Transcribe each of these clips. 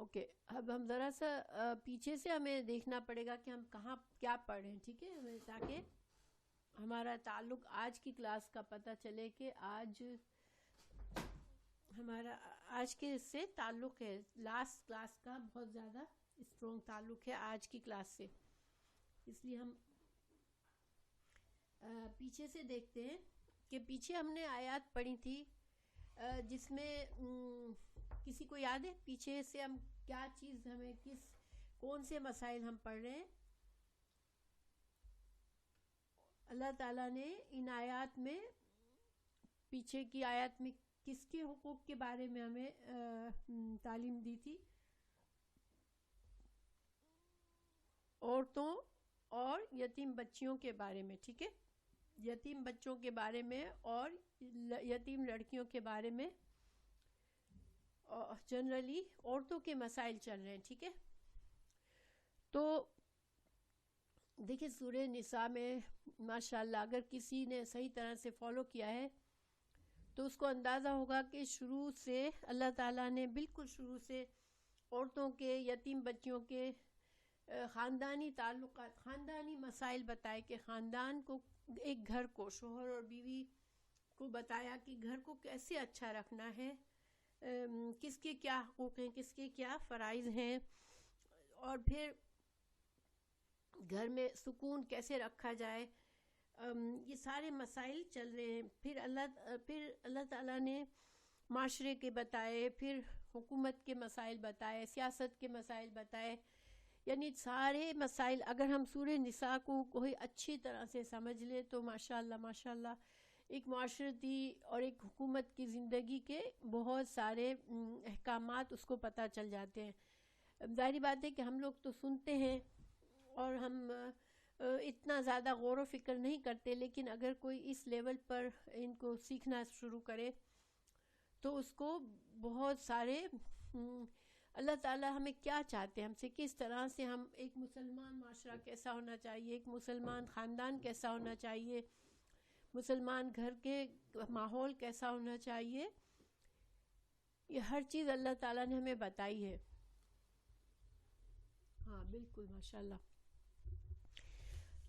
Okay, اب ہم ذرا سا پیچھے سے ہمیں دیکھنا پڑے گا کہ ہم کہاں کیا پڑھ رہے ہیں، ٹھیک ہے، تاکہ ہمارا تعلق آج کی کلاس کا پتہ چلے کہ آج ہمارا آج کے اس سے تعلق ہے، لاسٹ کلاس کا بہت زیادہ اسٹرانگ تعلق ہے آج کی کلاس سے. اس لیے ہم پیچھے سے دیکھتے ہیں کہ پیچھے ہم نے آیات پڑھی تھی جس میں کسی کو یاد ہے پیچھے سے ہم کیا چیز ہمیں کون سے مسائل ہم پڑھ رہے ہیں؟ اللہ تعالیٰ نے ان آیات میں، پیچھے کی آیات میں کس کے حقوق کے بارے میں ہمیں تعلیم دی تھی؟ عورتوں اور یتیم بچیوں کے بارے میں، ٹھیک ہے، یتیم بچوں کے بارے میں اور یتیم لڑکیوں کے بارے میں. جنرلی عورتوں کے مسائل چل رہے ہیں، ٹھیک ہے. تو دیکھیں سورہ نساء میں ماشاءاللہ اگر کسی نے صحیح طرح سے فالو کیا ہے تو اس کو اندازہ ہوگا کہ شروع سے اللہ تعالیٰ نے بالکل شروع سے عورتوں کے، یتیم بچیوں کے خاندانی تعلقات، خاندانی مسائل بتائے کہ خاندان کو، ایک گھر کو، شوہر اور بیوی کو بتایا کہ گھر کو کیسے اچھا رکھنا ہے، کس کے کیا حقوق ہیں، کس کے کیا فرائض ہیں، اور پھر گھر میں سکون کیسے رکھا جائے. یہ سارے مسائل چل رہے ہیں. پھر اللہ تعالیٰ نے معاشرے کے بتائے، پھر حکومت کے مسائل بتائے، سیاست کے مسائل بتائے. یعنی سارے مسائل اگر ہم سورہ نساء کو کوئی اچھی طرح سے سمجھ لیں تو ماشاءاللہ ماشاءاللہ ایک معاشرتی اور ایک حکومت کی زندگی کے بہت سارے احکامات اس کو پتہ چل جاتے ہیں. ظاہری بات ہے کہ ہم لوگ تو سنتے ہیں اور ہم اتنا زیادہ غور و فکر نہیں کرتے، لیکن اگر کوئی اس لیول پر ان کو سیکھنا شروع کرے تو اس کو بہت سارے اللہ تعالیٰ ہمیں کیا چاہتے ہیں، ہم سے کس طرح سے، ہم ایک مسلمان معاشرہ کیسا ہونا چاہیے، ایک مسلمان خاندان کیسا ہونا چاہیے، مسلمان گھر کے ماحول کیسا ہونا چاہیے، یہ ہر چیز اللہ تعالیٰ نے ہمیں بتائی ہے. ہاں بالکل ماشاءاللہ.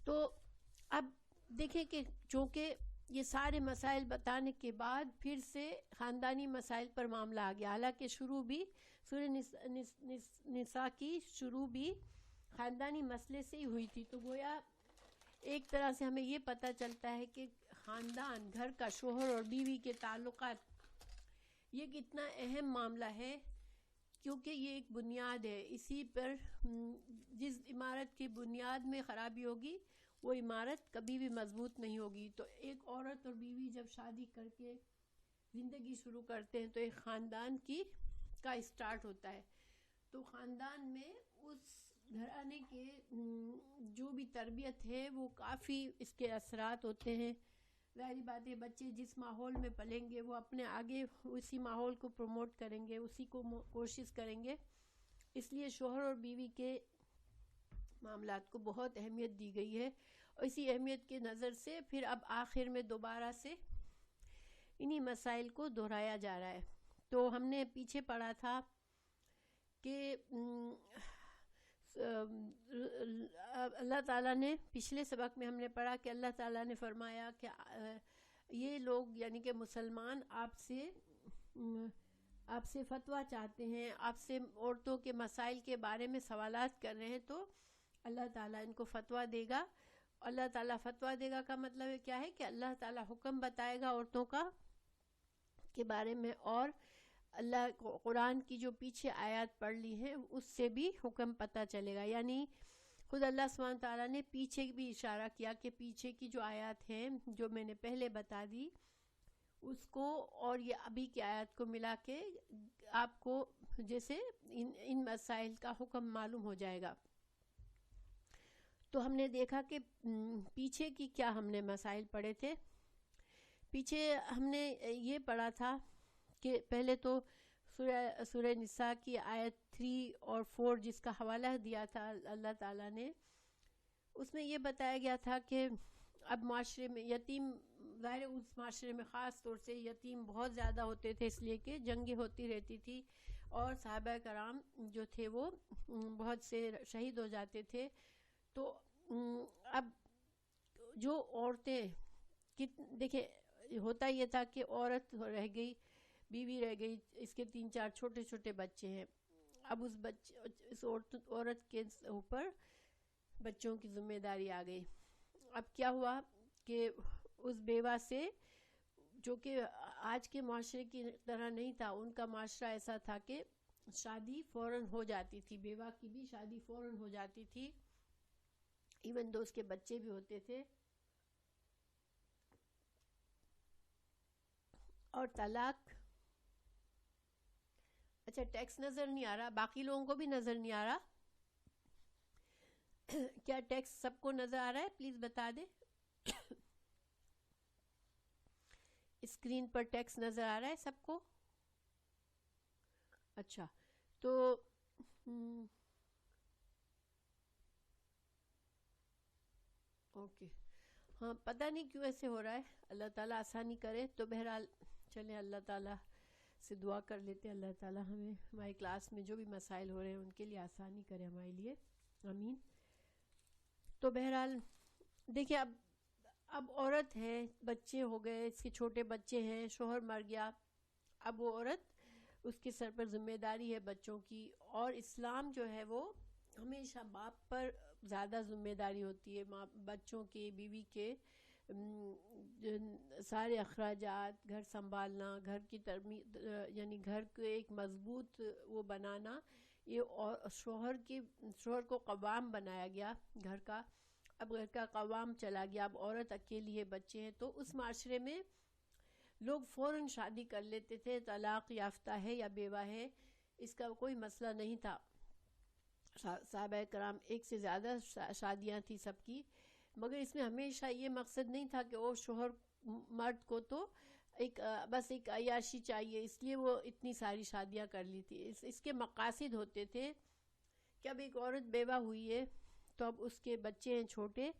تو اب دیکھیں کہ چونکہ یہ سارے مسائل بتانے کے بعد پھر سے خاندانی مسائل پر معاملہ آ گیا، حالانکہ شروع بھی سورہ نساء کی شروع بھی خاندانی مسئلے سے ہی ہوئی تھی. تو گویا ایک طرح سے ہمیں یہ پتہ چلتا ہے کہ خاندان، گھر کا، شوہر اور بیوی کے تعلقات یہ کتنا اہم معاملہ ہے، کیونکہ یہ ایک بنیاد ہے. اسی پر جس عمارت کی بنیاد میں خرابی ہوگی وہ عمارت کبھی بھی مضبوط نہیں ہوگی. تو ایک عورت اور بیوی جب شادی کر کے زندگی شروع کرتے ہیں تو ایک خاندان کا اسٹارٹ ہوتا ہے. تو خاندان میں اس گھرانے کے جو بھی تربیت ہے وہ کافی اس کے اثرات ہوتے ہیں. ظاہری بات ہے بچے جس ماحول میں پلیں گے وہ اپنے آگے اسی ماحول کو پروموٹ کریں گے، اسی کو کوشش کریں گے. اس لیے شوہر اور بیوی کے معاملات کو بہت اہمیت دی گئی ہے، اور اسی اہمیت کے نظر سے پھر اب آخر میں دوبارہ سے انہی مسائل کو دہرایا جا رہا ہے. تو ہم نے پیچھے پڑھا تھا کہ اللہ تعالیٰ نے، پچھلے سبق میں ہم نے پڑھا کہ اللہ تعالیٰ نے فرمایا کہ یہ لوگ یعنی کہ مسلمان آپ سے فتویٰ چاہتے ہیں، آپ سے عورتوں کے مسائل کے بارے میں سوالات کر رہے ہیں، تو اللہ تعالیٰ ان کو فتویٰ دے گا. اللہ تعالیٰ فتویٰ دے گا کا مطلب کیا ہے کہ اللہ تعالیٰ حکم بتائے گا عورتوں کے بارے میں، اور اللہ قرآن کی جو پیچھے آیات پڑھ لی ہیں اس سے بھی حکم پتہ چلے گا. یعنی خود اللہ سبحانہ تعالیٰ نے پیچھے بھی اشارہ کیا کہ پیچھے کی جو آیات ہیں جو میں نے پہلے بتا دی اس کو اور یہ ابھی کی آیات کو ملا کے آپ کو جیسے ان مسائل کا حکم معلوم ہو جائے گا. تو ہم نے دیکھا کہ پیچھے کی کیا ہم نے مسائل پڑھے تھے. پیچھے ہم نے یہ پڑھا تھا کہ پہلے تو سورہ نساء کی آیت 3 اور 4 جس کا حوالہ دیا تھا اللہ تعالیٰ نے، اس میں یہ بتایا گیا تھا کہ اب معاشرے میں یتیم، ظاہر اس معاشرے میں خاص طور سے یتیم بہت زیادہ ہوتے تھے، اس لیے کہ جنگیں ہوتی رہتی تھی اور صحابہ کرام جو تھے وہ بہت سے شہید ہو جاتے تھے. تو اب جو عورتیں دیکھیں ہوتا یہ تھا کہ عورت رہ گئی، بیوی رہ گئی، اس کے 3-4 چھوٹے چھوٹے بچے ہیں. اب اس عورت کے اوپر بچوں کی ذمہ داری آ گئی. اب کیا ہوا کہ اس بیوہ سے، جو کہ آج کے معاشرے کی طرح نہیں تھا، ان کا معاشرہ ایسا تھا کہ شادی فوراً ہو جاتی تھی، بیوہ کی بھی شادی فوراً ہو جاتی تھی، ایون دو اس کے بچے بھی ہوتے تھے. اور طلاق، اچھا ٹیکس نظر نہیں آ رہا؟ باقی لوگوں کو بھی نظر نہیں آ رہا؟ کیا ٹیکس سب کو نظر آ رہا ہے؟ پلیز بتا دیں. اسکرین پر ٹیکس نظر آ رہا ہے سب کو؟ اچھا تو اوکے، ہاں پتہ نہیں کیوں ایسے ہو رہا ہے، اللہ تعالیٰ آسانی کرے. تو بہرحال چلیں اللہ تعالیٰ سے دعا کر لیتے، اللہ تعالیٰ ہمیں ہماری کلاس میں جو بھی مسائل ہو رہے ہیں ان کے لیے آسانی کرے ہمارے لیے، آمین. تو بہرحال دیکھیں اب عورت ہے، بچے ہو گئے، اس کے چھوٹے بچے ہیں، شوہر مر گیا، اب وہ عورت، اس کے سر پر ذمہ داری ہے بچوں کی. اور اسلام جو ہے وہ ہمیشہ باپ پر زیادہ ذمہ داری ہوتی ہے، بچوں کے، بیوی کے سارے اخراجات، گھر سنبھالنا، گھر کی ترمیم، یعنی گھر کو ایک مضبوط وہ بنانا. یہ شوہر کو قوام بنایا گیا گھر کا، اب گھر کا قوام چلا گیا، اب عورت اکیلی ہے، بچے ہیں. تو اس معاشرے میں لوگ فوراً شادی کر لیتے تھے، طلاق یافتہ ہے یا بیوہ ہے اس کا کوئی مسئلہ نہیں تھا. صحابہ کرام ایک سے زیادہ شادیاں تھی سب کی، مگر اس میں ہمیشہ یہ مقصد نہیں تھا کہ وہ شوہر مرد کو تو بس ایک عیاشی چاہیے، اس لیے وہ اتنی ساری شادیاں کر لی تھی. اس کے مقاصد ہوتے تھے کہ اب ایک عورت بیوہ ہوئی ہے تو اب اس کے بچے ہیں چھوٹے،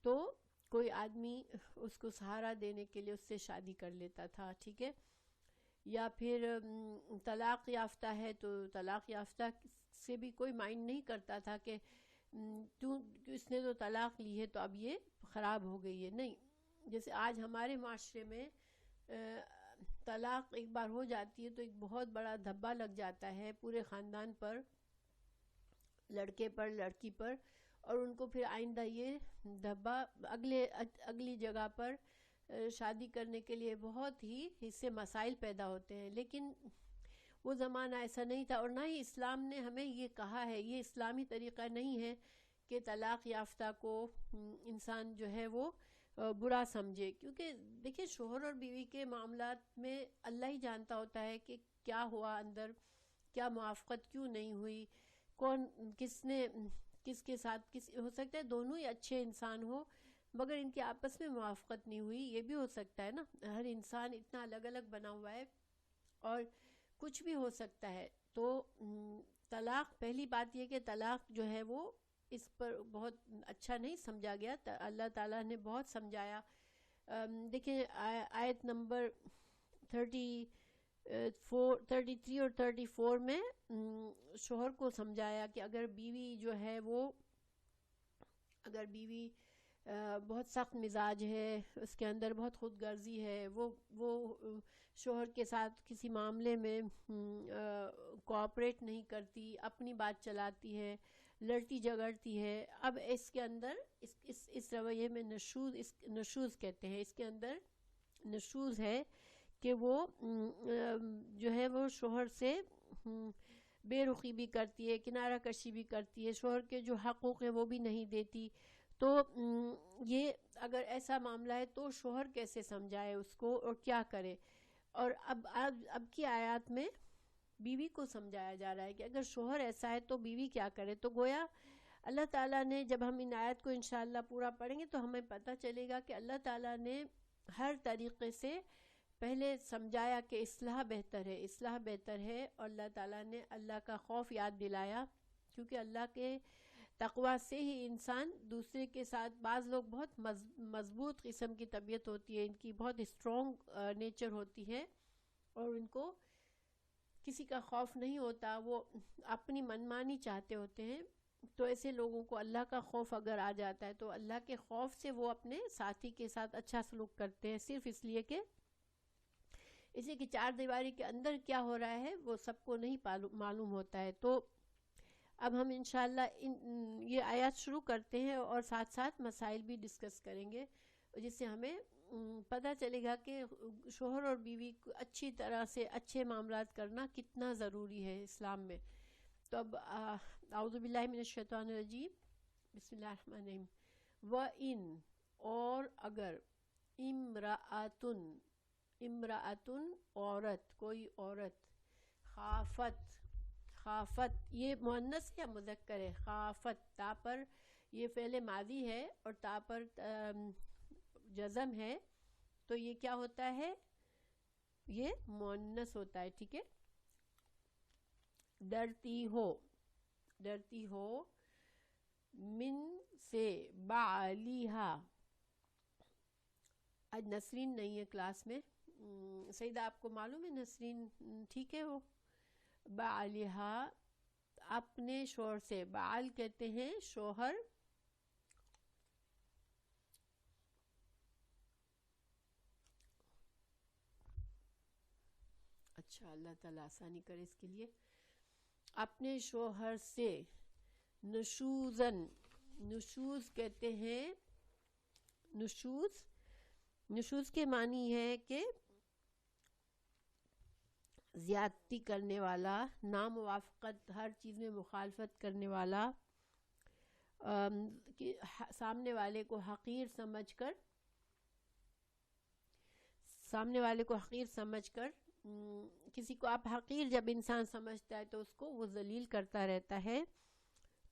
تو کوئی آدمی اس کو سہارا دینے کے لیے اس سے شادی کر لیتا تھا، ٹھیک ہے. یا پھر طلاق یافتہ ہے تو طلاق یافتہ سے بھی کوئی مائنڈ نہیں کرتا تھا کہ اس نے تو طلاق لی ہے تو اب یہ خراب ہو گئی ہے، نہیں. جیسے آج ہمارے معاشرے میں طلاق ایک بار ہو جاتی ہے تو ایک بہت بڑا دھبا لگ جاتا ہے پورے خاندان پر، لڑکے پر، لڑکی پر، اور ان کو پھر آئندہ یہ دھبا اگلی جگہ پر شادی کرنے کے لیے بہت ہی اس سے مسائل پیدا ہوتے ہیں. لیکن وہ زمانہ ایسا نہیں تھا، اور نہ ہی اسلام نے ہمیں یہ کہا ہے، یہ اسلامی طریقہ نہیں ہے کہ طلاق یافتہ کو انسان جو ہے وہ برا سمجھے. کیونکہ دیکھیں شوہر اور بیوی کے معاملات میں اللہ ہی جانتا ہوتا ہے کہ کیا ہوا اندر، کیا موافقت کیوں نہیں ہوئی، کون کس کے ساتھ، ہو سکتا ہے دونوں ہی اچھے انسان ہو مگر ان کے آپس میں موافقت نہیں ہوئی، یہ بھی ہو سکتا ہے نا. ہر انسان اتنا الگ الگ بنا ہوا ہے اور کچھ بھی ہو سکتا ہے. تو طلاق، پہلی بات یہ کہ طلاق جو ہے وہ اس پر بہت اچھا نہیں سمجھا گیا، اللہ تعالیٰ نے بہت سمجھایا. دیکھیں آیت نمبر 33 اور 34 میں شوہر کو سمجھایا کہ اگر بیوی جو ہے وہ، اگر بیوی بہت سخت مزاج ہے، اس کے اندر بہت خود غرضی ہے، وہ شوہر کے ساتھ کسی معاملے میں کوآپریٹ نہیں کرتی، اپنی بات چلاتی ہے، لڑتی جھگڑتی ہے، اب اس کے اندر اس رویے میں نشوز کہتے ہیں، اس کے اندر نشوز ہے کہ وہ جو ہے وہ شوہر سے بے رخی بھی کرتی ہے، کنارہ کشی بھی کرتی ہے، شوہر کے جو حقوق ہیں وہ بھی نہیں دیتی. تو یہ اگر ایسا معاملہ ہے تو شوہر کیسے سمجھائے اس کو اور کیا کرے. اور اب کی آیات میں بیوی کو سمجھایا جا رہا ہے کہ اگر شوہر ایسا ہے تو بیوی کیا کرے. تو گویا اللہ تعالیٰ نے، جب ہم ان آیات کو انشاءاللہ پورا پڑھیں گے تو ہمیں پتہ چلے گا کہ اللہ تعالیٰ نے ہر طریقے سے پہلے سمجھایا کہ اصلاح بہتر ہے، اصلاح بہتر ہے، اور اللہ تعالیٰ نے اللہ کا خوف یاد دلایا. کیونکہ اللہ کے تقوی سے ہی انسان دوسرے کے ساتھ، بعض لوگ بہت مضبوط قسم کی طبیعت ہوتی ہے، ان کی بہت اسٹرانگ نیچر ہوتی ہے، اور ان کو کسی کا خوف نہیں ہوتا، وہ اپنی منمانی چاہتے ہوتے ہیں، تو ایسے لوگوں کو اللہ کا خوف اگر آ جاتا ہے تو اللہ کے خوف سے وہ اپنے ساتھی کے ساتھ اچھا سلوک کرتے ہیں، صرف اس لیے کہ چار دیواری کے اندر کیا ہو رہا ہے وہ سب کو نہیں معلوم ہوتا ہے۔ تو اب ہم انشاءاللہ یہ آیات شروع کرتے ہیں اور ساتھ ساتھ مسائل بھی ڈسکس کریں گے، جس سے ہمیں پتہ چلے گا کہ شوہر اور بیوی کو اچھی طرح سے اچھے معاملات کرنا کتنا ضروری ہے اسلام میں۔ تو اب اعوذ باللہ من الشیطان الرجیم، بسم اللہ الرحمن الرحیم۔ وَإِن، اور اگر، امرأتن عورت، کوئی عورت، خافت یہ مؤنث یا مذکر ہے؟ خافت، تا پر یہ فعل ماضی ہے اور تا پر جزم ہے، تو یہ کیا ہوتا ہے؟ یہ مؤنث ہوتا ہے، ٹھیک ہے۔ ڈرتی ہو من سے، بعلیہا، آج نسرین نہیں ہے کلاس میں، سیدہ آپ کو معلوم ہے نسرین ٹھیک ہے؟ وہ بعلیہا، اپنے شوہر سے، بعل کہتے ہیں شوہر، اچھا اللہ تعالیٰ آسانی کرے اس کے لیے، اپنے شوہر سے، نشوزن، نشوز کہتے ہیں، نشوز کے معنی ہے کہ زیادتی کرنے والا، ناموافقت، ہر چیز میں مخالفت کرنے والا، کہ سامنے والے کو حقیر سمجھ کر کسی کو آپ حقیر جب انسان سمجھتا ہے تو اس کو وہ ذلیل کرتا رہتا ہے،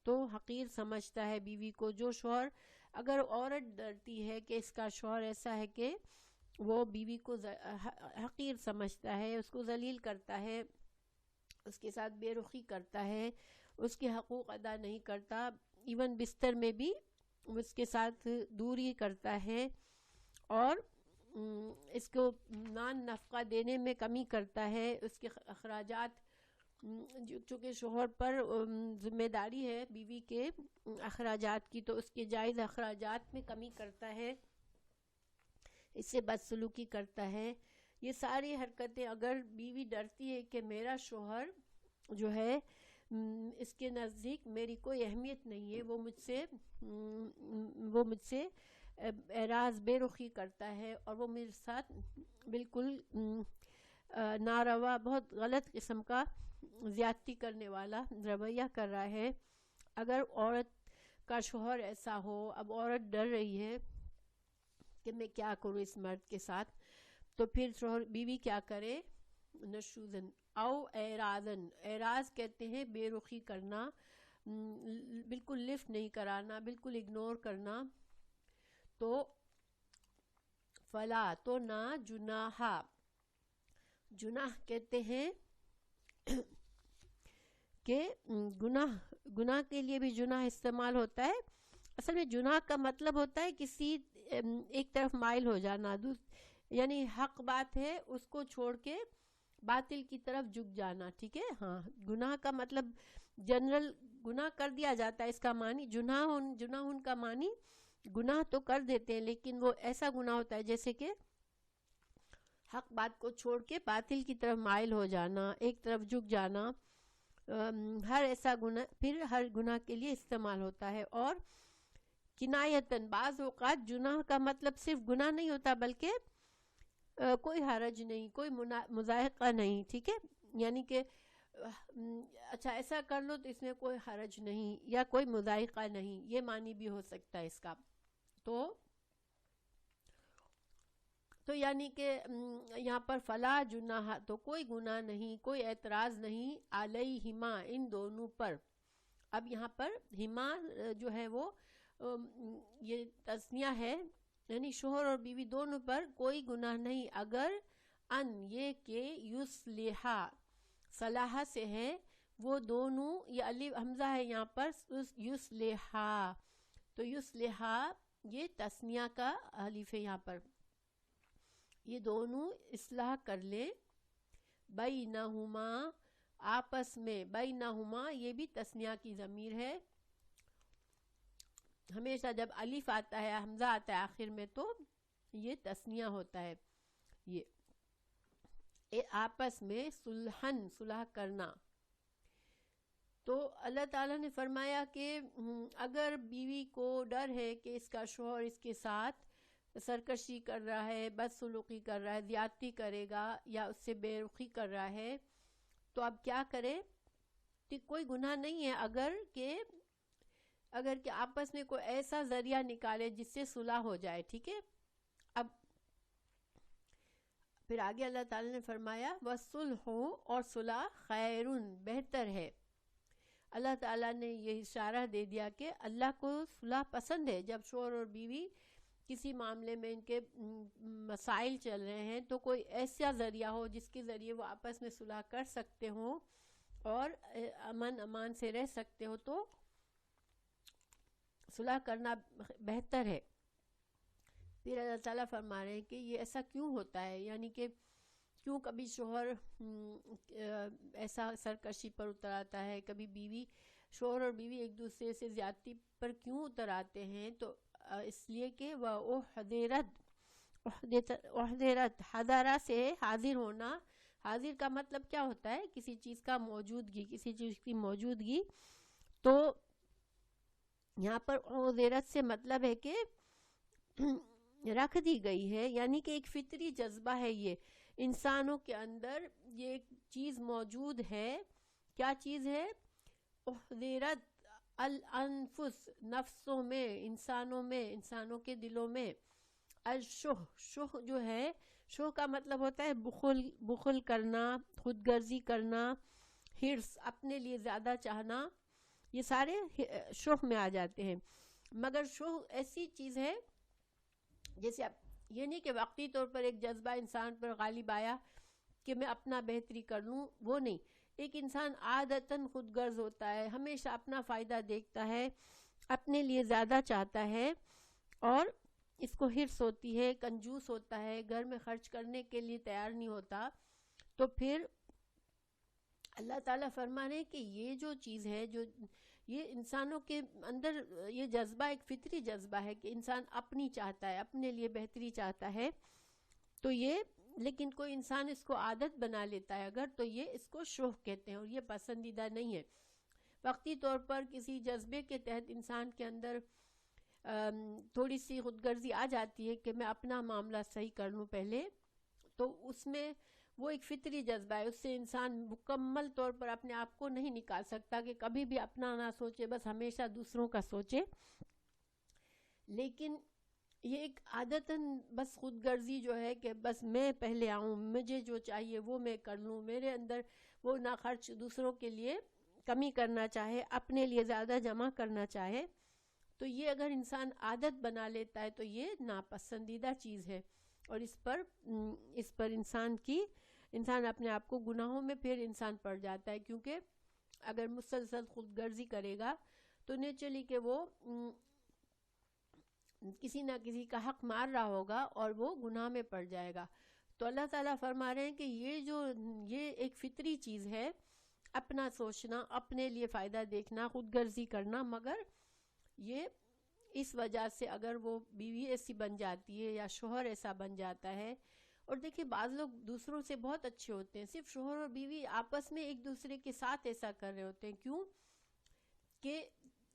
تو حقیر سمجھتا ہے بیوی کو۔ جو شوہر، اگر عورت ڈرتی ہے کہ اس کا شوہر ایسا ہے کہ وہ بیوی کو حقیر سمجھتا ہے، اس کو ذلیل کرتا ہے، اس کے ساتھ بے رخی کرتا ہے، اس کے حقوق ادا نہیں کرتا، ایون بستر میں بھی اس کے ساتھ دوری کرتا ہے، اور اس کو نان نفقہ دینے میں کمی کرتا ہے، اس کے اخراجات، چونکہ شوہر پر ذمہ داری ہے بیوی کے اخراجات کی، تو اس کے جائز اخراجات میں کمی کرتا ہے، اس سے بدسلوکی کرتا ہے، یہ ساری حرکتیں اگر بیوی ڈرتی ہے کہ میرا شوہر جو ہے اس کے نزدیک میری کوئی اہمیت نہیں ہے، وہ مجھ سے اعراض، بے رخی کرتا ہے، اور وہ میرے ساتھ بالکل ناروا، بہت غلط قسم کا زیادتی کرنے والا رویہ کر رہا ہے، اگر عورت کا شوہر ایسا ہو، اب عورت ڈر رہی ہے کہ میں کیا کروں اس مرد کے ساتھ، تو پھر شوہر بیوی کیا کرے؟ نشوزن او اعراضن، اعراض کہتے ہیں بے رخی کرنا، بالکل لفٹ نہیں کرانا، بالکل اگنور کرنا، تو فلا، تو نہ، جناح کہتے ہیں کہ گناہ کے لیے بھی جناح استعمال ہوتا ہے، اصل میں جناح کا مطلب ہوتا ہے کسی ایک طرف مائل ہو جانا، یعنی حق بات ہے اس کو چھوڑ کے باطل کی طرف جھک جانا، ٹھیک ہے۔ ہاں، گناہ کا مطلب جنرل گناہ کر دیا جاتا ہے، اس کا معنی جناح کا معنی گناہ تو کر دیتے ہیں، لیکن وہ ایسا گناہ ہوتا ہے جیسے کہ حق بات کو چھوڑ کے باطل کی طرف مائل ہو جانا، ایک طرف جھک جانا، ہر ایسا گناہ پھر ہر گناہ کے لیے استعمال ہوتا ہے۔ اور کنایتاً، بعض اوقات جناح کا مطلب صرف گناہ نہیں ہوتا، بلکہ کوئی حرج نہیں، کوئی مضائقہ نہیں، ٹھیک ہے، یعنی کہ اچھا ایسا کر لو تو اس میں کوئی حرج نہیں یا کوئی مضائقہ نہیں، یہ معنی بھی ہو سکتا ہے اس کا۔ تو یعنی کہ یہاں پر فلا جناح، تو کوئی گناہ نہیں، کوئی اعتراض نہیں، علیہما، ان دونوں پر۔ اب یہاں پر ہما جو ہے وہ یہ تثنیہ ہے، یعنی شوہر اور بیوی دونوں پر کوئی گناہ نہیں، اگر ان، یہ کہ یصلحا، صلاح سے ہے، وہ دونوں، یہ الف حمزہ ہے یہاں پر، یصلحا، تو یصلحا یہ تثنیہ کا الف ہے یہاں پر، یہ دونوں اصلاح کر لیں، بینہما، آپس میں، بینہما یہ بھی تثنیہ کی ضمیر ہے. ہمیشہ جب الف آتا ہے حمزہ آتا ہے آخر میں تو یہ تثنیہ ہوتا ہے. یہ آپس میں صلحن، صلح کرنا. تو اللہ تعالیٰ نے فرمایا کہ اگر بیوی کو ڈر ہے کہ اس کا شوہر اس کے ساتھ سرکشی کر رہا ہے، بدسلوکی کر رہا ہے، زیادتی کرے گا یا اس سے بے رخی کر رہا ہے، تو اب کیا کرے؟ کہ کوئی گناہ نہیں ہے اگر کہ آپس میں کوئی ایسا ذریعہ نکالے جس سے صلح ہو جائے. ٹھیک ہے. اب پھر آگے اللہ تعالیٰ نے فرمایا وَالصُّلْحُ، اور صلح خیرٌ، بہتر ہے. اللہ تعالیٰ نے یہ اشارہ دے دیا کہ اللہ کو صلح پسند ہے. جب شوہر اور بیوی کسی معاملے میں ان کے مسائل چل رہے ہیں تو کوئی ایسا ذریعہ ہو جس کے ذریعے وہ آپس میں صلح کر سکتے ہوں اور امن امان سے رہ سکتے ہو تو صلح کرنا بہتر ہے. پھر اللہ تعالیٰ فرما رہے ہیں کہ یہ ایسا کیوں ہوتا ہے، یعنی کہ کیوں کبھی شوہر ایسا سرکشی پر اتر آتا ہے، کبھی بیوی، شوہر اور بیوی ایک دوسرے سے زیادتی پر کیوں اتر آتے ہیں؟ تو اس لیے کہ وہ احضرت، حضرہ سے حاضر ہونا. حاضر کا مطلب کیا ہوتا ہے؟ کسی چیز کا موجودگی، کسی چیز کی موجودگی. تو یہاں پر احضرت سے مطلب ہے کہ رکھ دی گئی ہے، یعنی کہ ایک فطری جذبہ ہے. یہ انسانوں کے اندر یہ ایک چیز موجود ہے. کیا چیز ہے؟ احضرت الانفس، نفسوں میں، انسانوں میں، انسانوں کے دلوں میں. الشح، شح جو ہے، شح کا مطلب ہوتا ہے بخل کرنا، خود غرضی کرنا، ہرس، اپنے لیے زیادہ چاہنا. یہ سارے شح میں آ جاتے ہیں. مگر شح ایسی چیز ہے جیسے یہ نہیں کہ وقتی طور پر ایک جذبہ انسان پر غالب آیا کہ میں اپنا بہتری کر لوں، وہ نہیں. ایک انسان عادتاً خود غرض ہوتا ہے، ہمیشہ اپنا فائدہ دیکھتا ہے، اپنے لیے زیادہ چاہتا ہے اور اس کو ہرس ہوتی ہے، کنجوس ہوتا ہے، گھر میں خرچ کرنے کے لیے تیار نہیں ہوتا. تو پھر اللہ تعالیٰ فرما رہے ہیں کہ یہ جو چیز ہے، جو یہ انسانوں کے اندر یہ جذبہ ایک فطری جذبہ ہے کہ انسان اپنی چاہتا ہے، اپنے لیے بہتری چاہتا ہے. تو یہ لیکن کوئی انسان اس کو عادت بنا لیتا ہے اگر، تو یہ اس کو شوق کہتے ہیں اور یہ پسندیدہ نہیں ہے. وقتی طور پر کسی جذبے کے تحت انسان کے اندر تھوڑی سی خود غرضی آ جاتی ہے کہ میں اپنا معاملہ صحیح کر لوں پہلے، تو اس میں وہ ایک فطری جذبہ ہے. اس سے انسان مکمل طور پر اپنے آپ کو نہیں نکال سکتا کہ کبھی بھی اپنا نہ سوچے، بس ہمیشہ دوسروں کا سوچے. لیکن یہ ایک عادتاً بس خود غرضی جو ہے کہ بس میں پہلے آؤں، مجھے جو چاہیے وہ میں کر لوں، میرے اندر وہ نہ خرچ دوسروں کے لیے کمی کرنا چاہے، اپنے لیے زیادہ جمع کرنا چاہے، تو یہ اگر انسان عادت بنا لیتا ہے تو یہ ناپسندیدہ چیز ہے. اور اس پر انسان اپنے آپ کو گناہوں میں پھر انسان پڑ جاتا ہے. کیونکہ اگر مسلسل خود غرضی کرے گا تو نیچرلی کہ وہ کسی نہ کسی کا حق مار رہا ہوگا اور وہ گناہ میں پڑ جائے گا. تو اللہ تعالیٰ فرما رہے ہیں کہ یہ ایک فطری چیز ہے، اپنا سوچنا، اپنے لیے فائدہ دیکھنا، خود غرضی کرنا. مگر یہ اس وجہ سے اگر وہ بیوی ایسی بن جاتی ہے یا شوہر ایسا بن جاتا ہے، اور دیکھیں بعض لوگ دوسروں سے بہت اچھے ہوتے ہیں، صرف شوہر اور بیوی آپس میں ایک دوسرے کے ساتھ ایسا کر رہے ہوتے ہیں. کیوں؟ کہ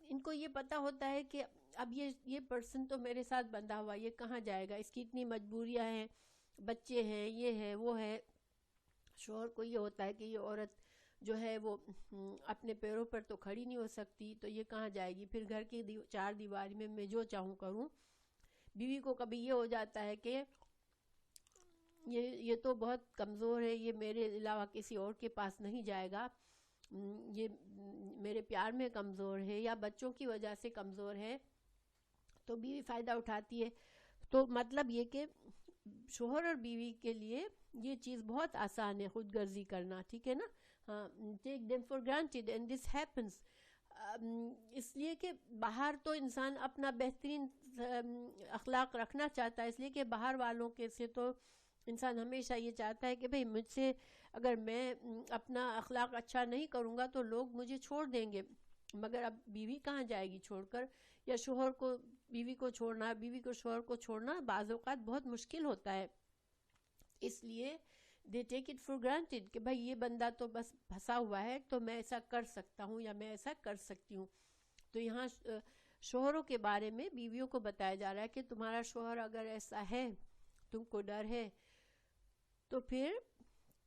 ان کو یہ پتا ہوتا ہے کہ اب یہ پرسن تو میرے ساتھ بندھا ہوا، یہ کہاں جائے گا، اس کی اتنی مجبوریاں ہیں، بچے ہیں، یہ ہے وہ ہے. شوہر کو یہ ہوتا ہے کہ یہ عورت جو ہے وہ اپنے پیروں پر تو کھڑی نہیں ہو سکتی، تو یہ کہاں جائے گی، پھر گھر کی چار دیواری میں جو چاہوں کروں. بیوی کو کبھی یہ ہو جاتا ہے کہ یہ تو بہت کمزور ہے، یہ میرے علاوہ کسی اور کے پاس نہیں جائے گا، یہ میرے پیار میں کمزور ہے یا بچوں کی وجہ سے کمزور ہے، تو بیوی فائدہ اٹھاتی ہے. تو مطلب یہ کہ شوہر اور بیوی کے لیے یہ چیز بہت آسان ہے، خود غرضی کرنا. ٹھیک ہے نا؟ ہاں، take them for granted and this happens. اس لیے کہ باہر تو انسان اپنا بہترین اخلاق رکھنا چاہتا ہے، اس لیے کہ باہر والوں کے سے تو انسان ہمیشہ یہ چاہتا ہے کہ بھئی مجھ سے اگر میں اپنا اخلاق اچھا نہیں کروں گا تو لوگ مجھے چھوڑ دیں گے، مگر اب بیوی کہاں جائے گی چھوڑ کر، یا شوہر کو بیوی کو چھوڑنا، بیوی کو شوہر کو چھوڑنا بعض اوقات بہت مشکل ہوتا ہے. اس لیے دے ٹیک اٹ فار گرانٹیڈ کہ بھائی یہ بندہ تو بس پھنسا ہوا ہے تو میں ایسا کر سکتا ہوں یا میں ایسا کر سکتی ہوں. تو یہاں شوہروں کے بارے میں بیویوں کو بتایا جا رہا ہے کہ تمہارا شوہر اگر ایسا ہے، تم کو ڈر ہے، تو پھر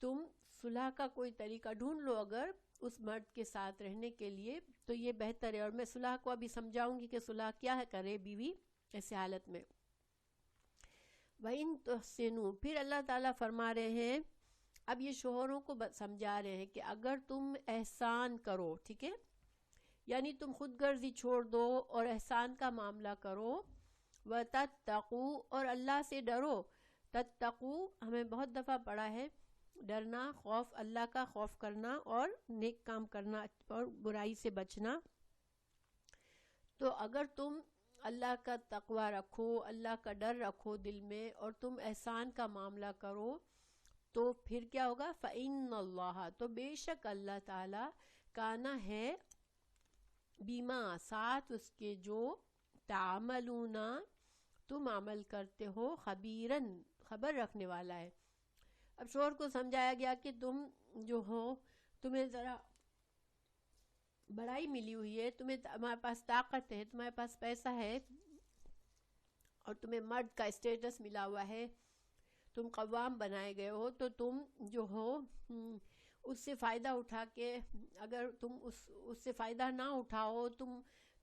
تم صلح کا کوئی طریقہ ڈھونڈ لو اگر اس مرد کے ساتھ رہنے کے لیے تو یہ بہتر ہے. اور میں صلح کو ابھی سمجھاؤں گی کہ صلح کیا کرے بیوی ایسے حالت میں. وَإِن تُحْسِنُوا، پھر اللہ تعالیٰ فرما رہے ہیں، اب یہ شوہروں کو سمجھا رہے ہیں کہ اگر تم احسان کرو، ٹھیک ہے، یعنی تم خود غرضی چھوڑ دو اور احسان کا معاملہ کرو، وَتَتَّقُوا، اور اللہ سے ڈرو. تتقو ہمیں بہت دفعہ پڑھا ہے، ڈرنا، خوف، اللہ کا خوف کرنا اور نیک کام کرنا اور برائی سے بچنا. تو اگر تم اللہ کا تقوی رکھو، اللہ کا ڈر رکھو دل میں، اور تم احسان کا معاملہ کرو، تو پھر کیا ہوگا؟ فَإِنَّ اللَّهَ، تو بے شک اللہ تعالیٰ، کانا ہے، بیما، ساتھ اس کے جو، تعملون، تم عمل کرتے ہو، خبیرن، خبر رکھنے والا ہے. اب شوہر کو سمجھایا گیا کہ تم جو ہو، تمہیں ذرا بڑائی ملی ہوئی ہے، تمہارے پاس طاقت ہے، تمہارے پاس پیسہ ہے، اور تمہیں مرد کا اسٹیٹس ملا ہوا ہے، تم قوام بنائے گئے ہو، تو تم جو ہو اس سے فائدہ اٹھا کے، اگر تم اس سے فائدہ نہ اٹھاؤ،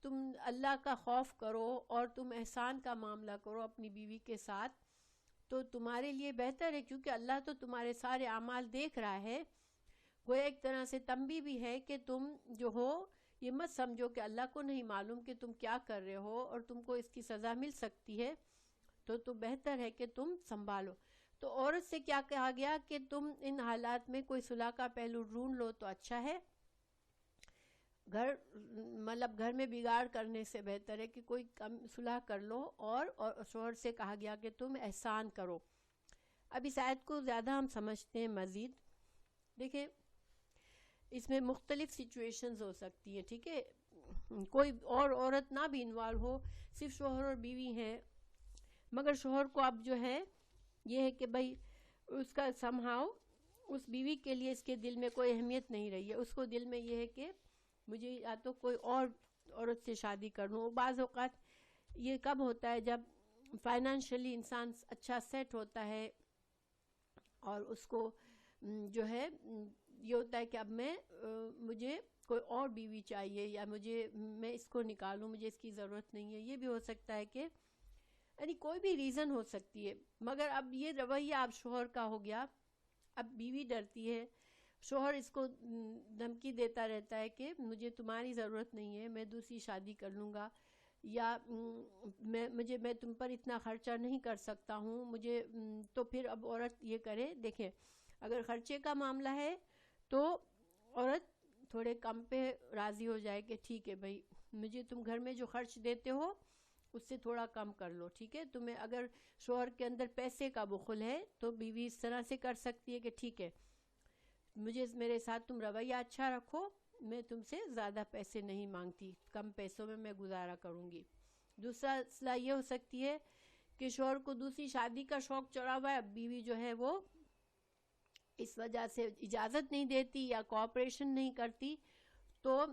تم اللہ کا خوف کرو اور تم احسان کا معاملہ کرو اپنی بیوی کے ساتھ، تو تمہارے لیے بہتر ہے، کیونکہ اللہ تو تمہارے سارے اعمال دیکھ رہا ہے. وہ ایک طرح سے تنبیہ بھی ہے کہ تم جو ہو یہ مت سمجھو کہ اللہ کو نہیں معلوم کہ تم کیا کر رہے ہو اور تم کو اس کی سزا مل سکتی ہے، تو بہتر ہے کہ تم سنبھالو. تو عورت سے کیا کہا گیا کہ تم ان حالات میں کوئی صلح کا پہلو ڈھونڈ لو تو اچھا ہے. گھر میں بگاڑ کرنے سے بہتر ہے کہ کوئی کم صلح کر لو. اور شوہر سے کہا گیا کہ تم احسان کرو. اب اس آیت کو زیادہ ہم سمجھتے ہیں مزید. دیکھیں اس میں مختلف سچویشنز ہو سکتی ہیں، ٹھیک ہے، کوئی اور عورت نہ بھی انوالو ہو، صرف شوہر اور بیوی ہیں، مگر شوہر کو اب جو ہے یہ ہے کہ بھائی اس کا سمہاؤ اس بیوی کے لیے اس کے دل میں کوئی اہمیت نہیں رہی ہے. اس کو دل میں یہ ہے کہ مجھے یا تو کوئی اور عورت سے شادی کر لوں. بعض اوقات یہ کب ہوتا ہے؟ جب فائنانشلی انسان اچھا سیٹ ہوتا ہے اور اس کو جو ہے یہ ہوتا ہے کہ اب مجھے کوئی اور بیوی چاہیے، یا میں اس کو نکالوں، مجھے اس کی ضرورت نہیں ہے. یہ بھی ہو سکتا ہے کہ یعنی کوئی بھی ریزن ہو سکتی ہے، مگر اب یہ رویہ اب شوہر کا ہو گیا. اب بیوی ڈرتی ہے، شوہر اس کو دھمکی دیتا رہتا ہے کہ مجھے تمہاری ضرورت نہیں ہے، میں دوسری شادی کر لوں گا، یا میں تم پر اتنا خرچہ نہیں کر سکتا ہوں مجھے. تو پھر اب عورت یہ کرے، دیکھیں اگر خرچے کا معاملہ ہے تو عورت تھوڑے کم پہ راضی ہو جائے کہ ٹھیک ہے بھائی، مجھے تم گھر میں جو خرچ دیتے ہو اس سے تھوڑا کم کر لو، ٹھیک ہے. تمہیں اگر شوہر کے اندر پیسے کا بخل ہے تو بیوی اس طرح سے کر سکتی ہے کہ ٹھیک ہے، میرے ساتھ تم رویہ اچھا رکھو، میں تم سے زیادہ پیسے نہیں مانگتی، کم پیسوں میں گزارا کروں گی. دوسرا مسئلہ یہ ہو سکتی ہے کہ شوہر کو دوسری شادی کا شوق چڑھا ہوا ہے، بیوی جو ہے وہ اس وجہ سے اجازت نہیں دیتی یا کوآپریشن نہیں کرتی، تو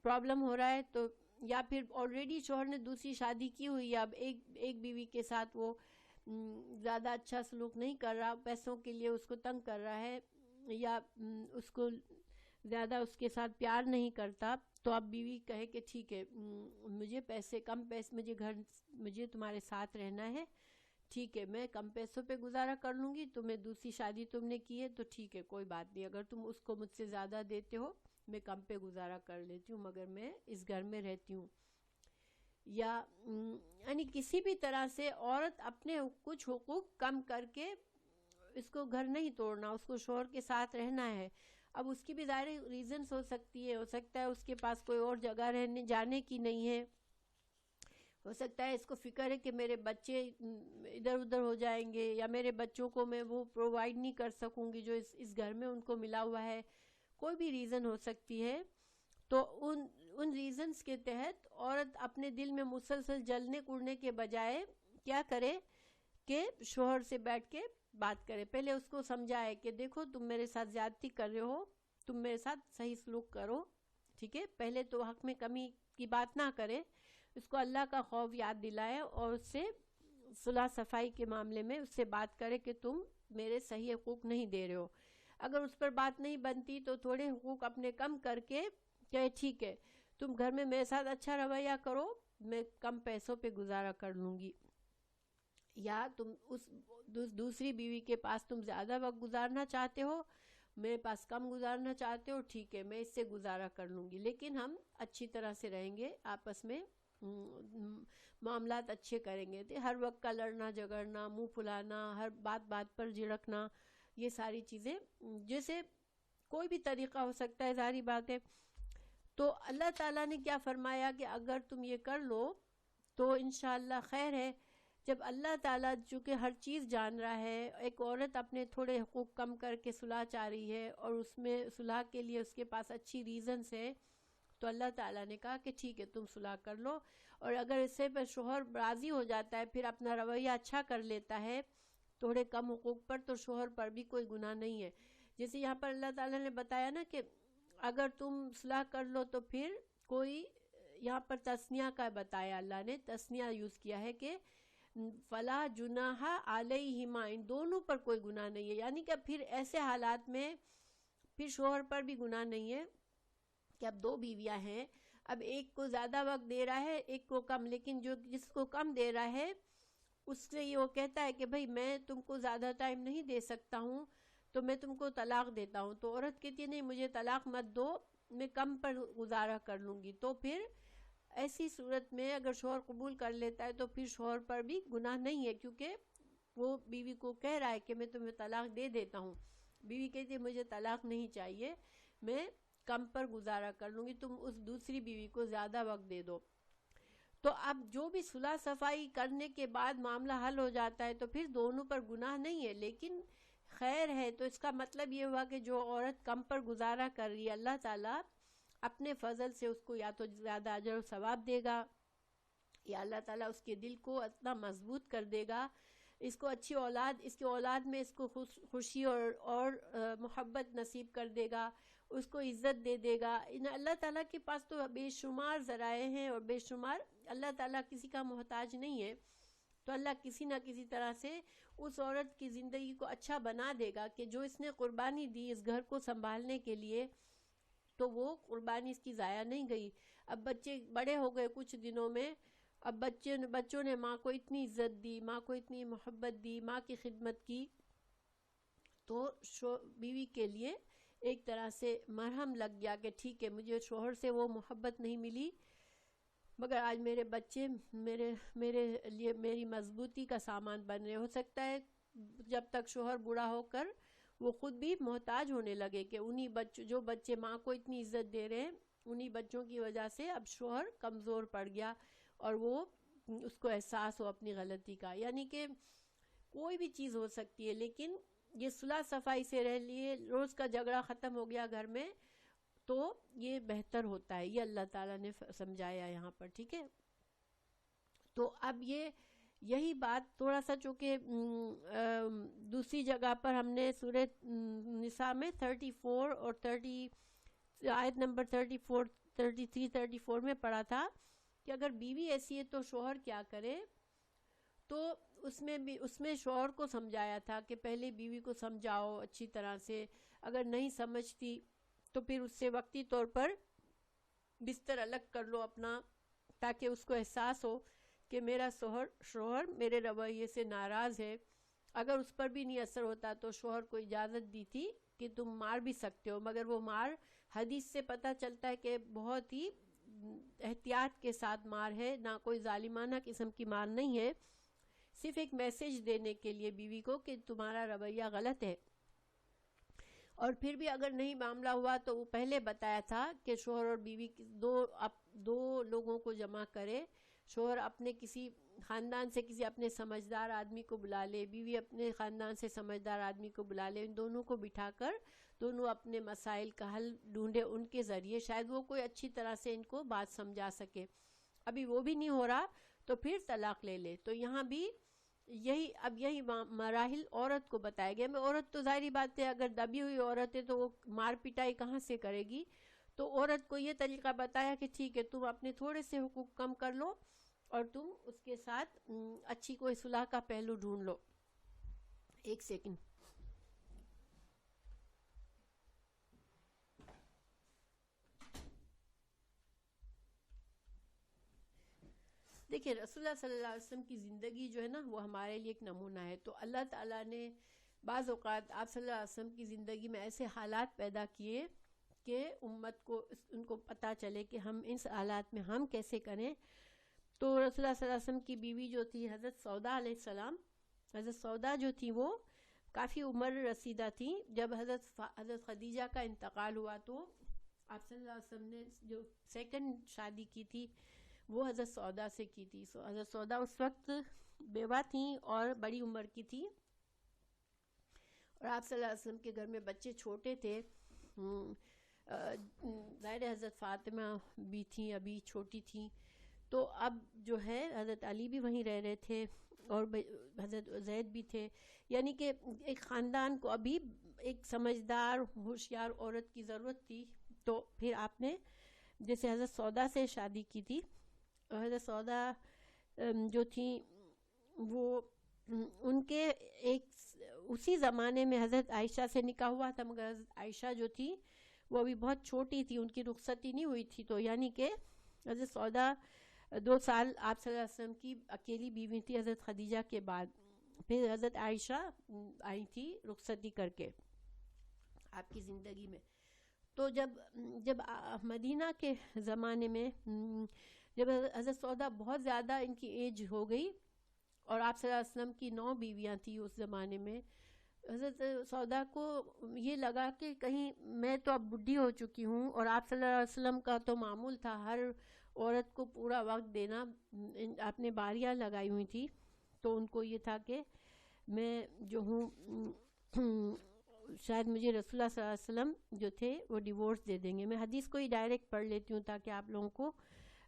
پرابلم ہو رہا ہے. تو یا پھر آلریڈی شوہر نے دوسری شادی کی ہوئی ہے، اب ایک بیوی کے ساتھ وہ زیادہ اچھا سلوک نہیں کر رہا، پیسوں کے لیے اس کو تنگ کر رہا ہے، یا اس کو زیادہ اس کے ساتھ پیار نہیں کرتا. تو اب بیوی کہے کہ ٹھیک ہے، مجھے کم پیسے، مجھے تمہارے ساتھ رہنا ہے، ٹھیک ہے، میں کم پیسوں پہ گزارا کر لوں گی، تمہیں دوسری شادی تم نے کی ہے تو ٹھیک ہے، کوئی بات نہیں، اگر تم اس کو مجھ سے زیادہ دیتے ہو میں کم پہ گزارا کر لیتی ہوں، مگر میں اس گھر میں رہتی ہوں. یا یعنی کسی بھی طرح سے عورت اپنے کچھ حقوق کم کر کے اس کو گھر نہیں توڑنا، اس کو شوہر کے ساتھ رہنا ہے. اب اس کی بھی ظاہر ریزنز ہو سکتا ہے اس کے پاس کوئی اور جگہ رہنے جانے کی نہیں ہے، ہو سکتا ہے اس کو فکر ہے کہ میرے بچے ادھر ادھر ہو جائیں گے، یا میرے بچوں کو میں وہ پرووائڈ نہیں کر سکوں گی جو اس گھر میں ان کو ملا ہوا ہے، کوئی بھی ریزن ہو سکتی ہے. تو ان ریزنز کے تحت عورت اپنے دل میں مسلسل جلنے کوڑنے کے بجائے کیا کرے کہ شوہر سے بیٹھ کے بات کرے. پہلے اس کو سمجھائے کہ دیکھو تم میرے ساتھ زیادتی کر رہے ہو، تم میرے ساتھ صحیح سلوک کرو، ٹھیک ہے. پہلے تو حق میں کمی کی بات نہ کرے، اس کو اللہ کا خوف یاد دلائے اور اس سے صلح صفائی کے معاملے میں اس سے بات کرے کہ تم میرے صحیح حقوق نہیں دے رہے ہو. اگر اس پر بات نہیں بنتی تو تھوڑے حقوق اپنے کم کر کے کہ ٹھیک ہے تم گھر میں میرے ساتھ اچھا رویہ کرو، میں کم پیسوں پہ گزارا کر لوں گی. یا تم اس دوسری بیوی کے پاس تم زیادہ وقت گزارنا چاہتے ہو، میرے پاس کم گزارنا چاہتے ہو، ٹھیک ہے میں اس سے گزارا کر لوں گی، لیکن ہم اچھی طرح سے رہیں گے، آپس میں معاملات اچھے کریں گے. ہر وقت کا لڑنا جھگڑنا، منہ پھلانا، ہر بات پر جھڑکنا، یہ ساری چیزیں جیسے کوئی بھی طریقہ ہو سکتا ہے، ظاہری بات ہے. تو اللہ تعالیٰ نے کیا فرمایا کہ اگر تم یہ کر لو تو انشاءاللہ خیر ہے. جب اللہ تعالیٰ چونکہ ہر چیز جان رہا ہے، ایک عورت اپنے تھوڑے حقوق کم کر کے صلح چاہ رہی ہے اور اس میں صلح کے لیے اس کے پاس اچھی ریزنز ہے، تو اللہ تعالیٰ نے کہا کہ ٹھیک ہے تم صلح کر لو. اور اگر اس سے پر شوہر راضی ہو جاتا ہے، پھر اپنا رویہ اچھا کر لیتا ہے تھوڑے کم حقوق پر، تو شوہر پر بھی کوئی گناہ نہیں ہے. جیسے یہاں پر اللہ تعالیٰ نے بتایا نا کہ اگر تم صلح کر لو تو پھر کوئی، یہاں پر تثنیہ کا بتایا، اللہ نے تثنیہ یوز کیا ہے کہ فلا جناح علیہما، ان دونوں پر کوئی گناہ نہیں ہے. یعنی کہ پھر ایسے حالات میں پھر شوہر پر بھی گناہ نہیں ہے کہ اب دو بیویاں ہیں، اب ایک کو زیادہ وقت دے رہا ہے ایک کو کم، لیکن جس کو کم دے رہا ہے اس سے یہ وہ کہتا ہے کہ بھئی میں تم کو زیادہ ٹائم نہیں دے سکتا ہوں تو میں تم کو طلاق دیتا ہوں. تو عورت کہتی ہے نہیں مجھے طلاق مت دو، میں کم پر گزارا کر لوں گی. تو پھر ایسی صورت میں اگر شوہر قبول کر لیتا ہے تو پھر شوہر پر بھی گناہ نہیں ہے، کیونکہ وہ بیوی کو کہہ رہا ہے کہ میں تمہیں طلاق دے دیتا ہوں. بیوی کہتی ہے مجھے طلاق نہیں چاہیے، میں کم پر گزارا کر لوں گی، تم اس دوسری بیوی کو زیادہ وقت دے دو. تو اب جو بھی صلح صفائی کرنے کے بعد معاملہ حل ہو جاتا ہے تو پھر دونوں پر گناہ نہیں ہے، لیکن خیر ہے. تو اس کا مطلب یہ ہوا کہ جو عورت کم پر گزارا کر رہی ہے، اللہ تعالیٰ اپنے فضل سے اس کو یا تو زیادہ اجر و ثواب دے گا، یا اللہ تعالیٰ اس کے دل کو اتنا مضبوط کر دے گا، اس کو اچھی اولاد، اس کی اولاد میں اس کو خوشی اور محبت نصیب کر دے گا، اس کو عزت دے دے گا. اللہ تعالیٰ کے پاس تو بے شمار ذرائع ہیں اور بے شمار، اللہ تعالیٰ کسی کا محتاج نہیں ہے. تو اللہ کسی نہ کسی طرح سے اس عورت کی زندگی کو اچھا بنا دے گا کہ جو اس نے قربانی دی اس گھر کو سنبھالنے کے لیے، تو وہ قربانی اس کی ضائع نہیں گئی. اب بچے بڑے ہو گئے کچھ دنوں میں، اب بچوں نے ماں کو اتنی عزت دی، ماں کو اتنی محبت دی، ماں کی خدمت کی، تو بیوی کے لیے ایک طرح سے مرہم لگ گیا کہ ٹھیک ہے مجھے شوہر سے وہ محبت نہیں ملی، مگر آج میرے بچے میرے لیے میری مضبوطی کا سامان بن رہے. ہو سکتا ہے جب تک شوہر بوڑھا ہو کر وہ خود بھی محتاج ہونے لگے کہ انہی جو بچے ماں کو اتنی عزت دے رہے ہیں، انہی بچوں کی وجہ سے اب شوہر کمزور پڑ گیا اور وہ اس کو احساس ہو اپنی غلطی کا. یعنی کہ کوئی بھی چیز ہو سکتی ہے، لیکن یہ صلح صفائی سے رہ لیے، روز کا جھگڑا ختم ہو گیا گھر میں تو یہ بہتر ہوتا ہے. یہ اللہ تعالیٰ نے سمجھایا یہاں پر، ٹھیک ہے. تو اب یہی بات تھوڑا سا چونکہ دوسری جگہ پر ہم نے سورہ نساء میں 34 اور 30 آیت نمبر 34 33 34 میں پڑھا تھا کہ اگر بیوی ایسی ہے تو شوہر کیا کرے. تو اس میں شوہر کو سمجھایا تھا کہ پہلے بیوی کو سمجھاؤ اچھی طرح سے، اگر نہیں سمجھتی تو پھر اس سے وقتی طور پر بستر الگ کر لو اپنا، تاکہ اس کو احساس ہو کہ میرا شوہر میرے رویے سے ناراض ہے. اگر اس پر بھی نہیں اثر ہوتا تو شوہر کو اجازت دی تھی کہ تم مار بھی سکتے ہو، مگر وہ مار حدیث سے پتہ چلتا ہے کہ بہت ہی احتیاط کے ساتھ مار ہے، نہ کوئی ظالمانہ قسم کی مار نہیں ہے، صرف ایک میسج دینے کے لیے بیوی کو کہ تمہارا رویہ غلط ہے. اور پھر بھی اگر نہیں معاملہ ہوا تو وہ پہلے بتایا تھا کہ شوہر اور بیوی دو لوگوں کو جمع کرے شوہر اپنے کسی خاندان سے کسی اپنے سمجھدار آدمی کو بلا لے، بیوی اپنے خاندان سے سمجھدار آدمی کو بلا لے، ان دونوں کو بٹھا کر دونوں اپنے مسائل کا حل ڈھونڈے، ان کے ذریعے شاید وہ کوئی اچھی طرح سے ان کو بات سمجھا سکے. ابھی وہ بھی نہیں ہو رہا تو پھر طلاق لے لے. تو یہاں بھی یہی مراحل عورت کو بتایا گیا. میں عورت تو ظاہری بات ہے اگر دبی ہوئی عورت ہے تو وہ مار پٹائی کہاں سے کرے گی. تو عورت کو یہ طریقہ بتایا کہ ٹھیک ہے تم اپنے تھوڑے سے حقوق کم کر لو اور تم اس کے ساتھ اچھی کوئی صلح کا پہلو ڈھونڈ لو. ایک سیکنڈ. دیکھیں رسول اللہ صلی اللہ علیہ وسلم کی زندگی جو ہے نا وہ ہمارے لیے ایک نمونہ ہے. تو اللہ تعالیٰ نے بعض اوقات آپ صلی اللہ علیہ وسلم کی زندگی میں ایسے حالات پیدا کیے کہ امت کو ان کو پتہ چلے کہ ہم اس حالات میں ہم کیسے کریں. تو رسول اللہ صلی اللہ علیہ وسلم کی بیوی جو تھی حضرت سودا علیہ السلام، حضرت سودا جو تھی وہ کافی عمر رسیدہ تھی. جب حضرت خدیجہ کا انتقال ہوا تو آپ صلی اللہ علیہ وسلم نے جو سیکنڈ شادی کی تھی وہ حضرت سودا سے کی تھی. حضرت سودا اس وقت بیوہ تھیں اور بڑی عمر کی تھی، اور آپ صلی اللہ علیہ وسلم کے گھر میں بچے چھوٹے تھے. ظاہر حضرت فاطمہ بھی تھیں، ابھی چھوٹی تھیں. تو اب جو ہے حضرت علی بھی وہیں رہ رہے تھے اور حضرت زید بھی تھے. یعنی کہ ایک خاندان کو ابھی ایک سمجھدار ہوشیار عورت کی ضرورت تھی. تو پھر آپ نے جیسے حضرت سودا سے شادی کی تھی. حضرت سودا جو تھیں وہ ان کے ایک اسی زمانے میں حضرت عائشہ سے نکاح ہوا تھا، مگر حضرت عائشہ جو تھی وہ ابھی بہت چھوٹی تھی، ان کی رخصتی نہیں ہوئی تھی. تو یعنی کہ حضرت سودا 2 سال آپ صلی اللہ علیہ وسلم کی اکیلی بیوی تھی حضرت خدیجہ کے بعد. پھر حضرت عائشہ آئی تھی رخصتی کر کے آپ کی زندگی میں. تو جب مدینہ کے زمانے میں جب حضرت سودا بہت زیادہ ان کی ایج ہو گئی اور آپ صلی اللہ علیہ وسلم کی 9 بیویاں تھیں اس زمانے میں، حضرت سودا کو یہ لگا کہ کہیں میں تو اب بڈھی ہو چکی ہوں، اور آپ صلی اللہ علیہ وسلم کا تو معمول تھا ہر عورت کو پورا وقت دینا، آپ نے باریاں لگائی ہوئی تھی. تو ان کو یہ تھا کہ میں جو ہوں شاید مجھے رسول اللہ صلی اللہ علیہ وسلم جو تھے وہ ڈیورس دے دیں گے. میں حدیث کو ہی ڈائریکٹ پڑھ لیتی ہوں تاکہ آپ لوگوں کو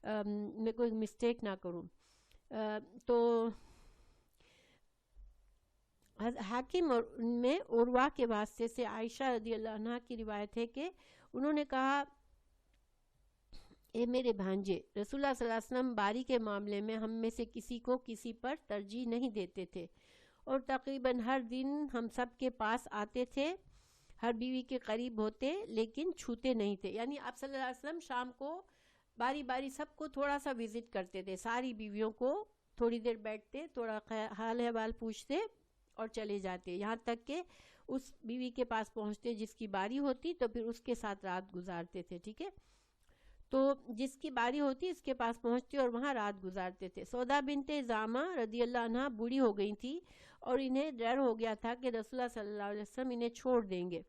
میں کوئی مسٹیک نہ کروں. تو حاکم میں عروہ کے واسطے سے عائشہ رضی اللہ عنہ کی روایت ہے کہ انہوں نے کہا اے میرے بھانجے، رسول اللہ صلی اللہ علیہ وسلم باری کے معاملے میں ہم میں سے کسی کو کسی پر ترجیح نہیں دیتے تھے، اور تقریباً ہر دن ہم سب کے پاس آتے تھے، ہر بیوی کے قریب ہوتے لیکن چھوتے نہیں تھے. یعنی آپ صلی اللہ علیہ وسلم شام کو باری باری سب کو تھوڑا سا وزٹ کرتے تھے، ساری بیویوں کو تھوڑی دیر بیٹھتے، تھوڑا حال احوال پوچھتے اور چلے جاتے، یہاں تک کہ اس بیوی کے پاس پہنچتے جس کی باری ہوتی تو پھر اس کے ساتھ رات گزارتے تھے. ٹھیک ہے، تو جس کی باری ہوتی اس کے پاس پہنچتے اور وہاں رات گزارتے تھے. سودا بنت زامہ رضی اللہ عنہ بوڑھی ہو گئی تھی اور انہیں ڈر ہو گیا تھا کہ رسول اللہ صلی اللہ علیہ وسلم انہیں چھوڑ دیں گے.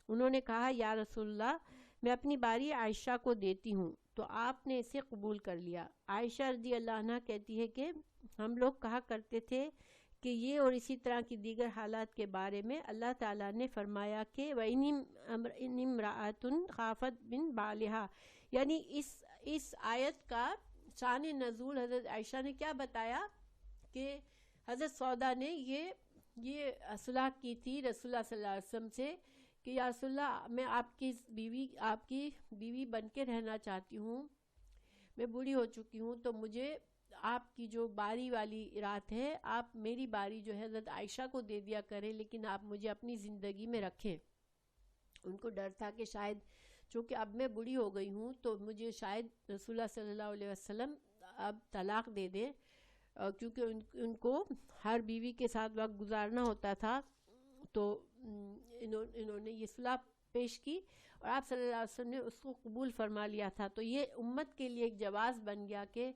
انہوں نے کہا یا رسول اللہ، میں اپنی باری عائشہ کو دیتی ہوں. تو آپ نے اسے قبول کر لیا. عائشہ رضی اللہ عنہ کہتی ہے کہ ہم لوگ کہا کرتے تھے کہ یہ اور اسی طرح کی دیگر حالات کے بارے میں اللہ تعالیٰ نے فرمایا کہ وَإِنِ امْرَأَةٌ خَافَتْ مِنْ بَعْلِهَا، یعنی اس آیت کا شان نزول حضرت عائشہ نے کیا بتایا کہ حضرت سودا نے یہ صلح کی تھی رسول اللہ صلی اللہ علیہ وسلم سے کہ یا رسول اللہ، میں آپ کی بیوی بن کے رہنا چاہتی ہوں، میں بوڑھی ہو چکی ہوں، تو مجھے آپ کی جو باری والی رات ہے آپ میری باری جو ہے حضرت عائشہ کو دے دیا کریں، لیکن آپ مجھے اپنی زندگی میں رکھیں. ان کو ڈر تھا کہ شاید چونکہ اب میں بوڑھی ہو گئی ہوں تو مجھے شاید رسول اللہ صلی اللہ علیہ وسلم اب طلاق دے دیں، کیونکہ ان کو ہر بیوی کے ساتھ وقت گزارنا ہوتا تھا. تو انہوں نے یہ صلح پیش کی اور آپ صلی اللہ علیہ وسلم نے اس کو قبول فرما لیا تھا. تو یہ امت کے لیے ایک جواز بن گیا کہ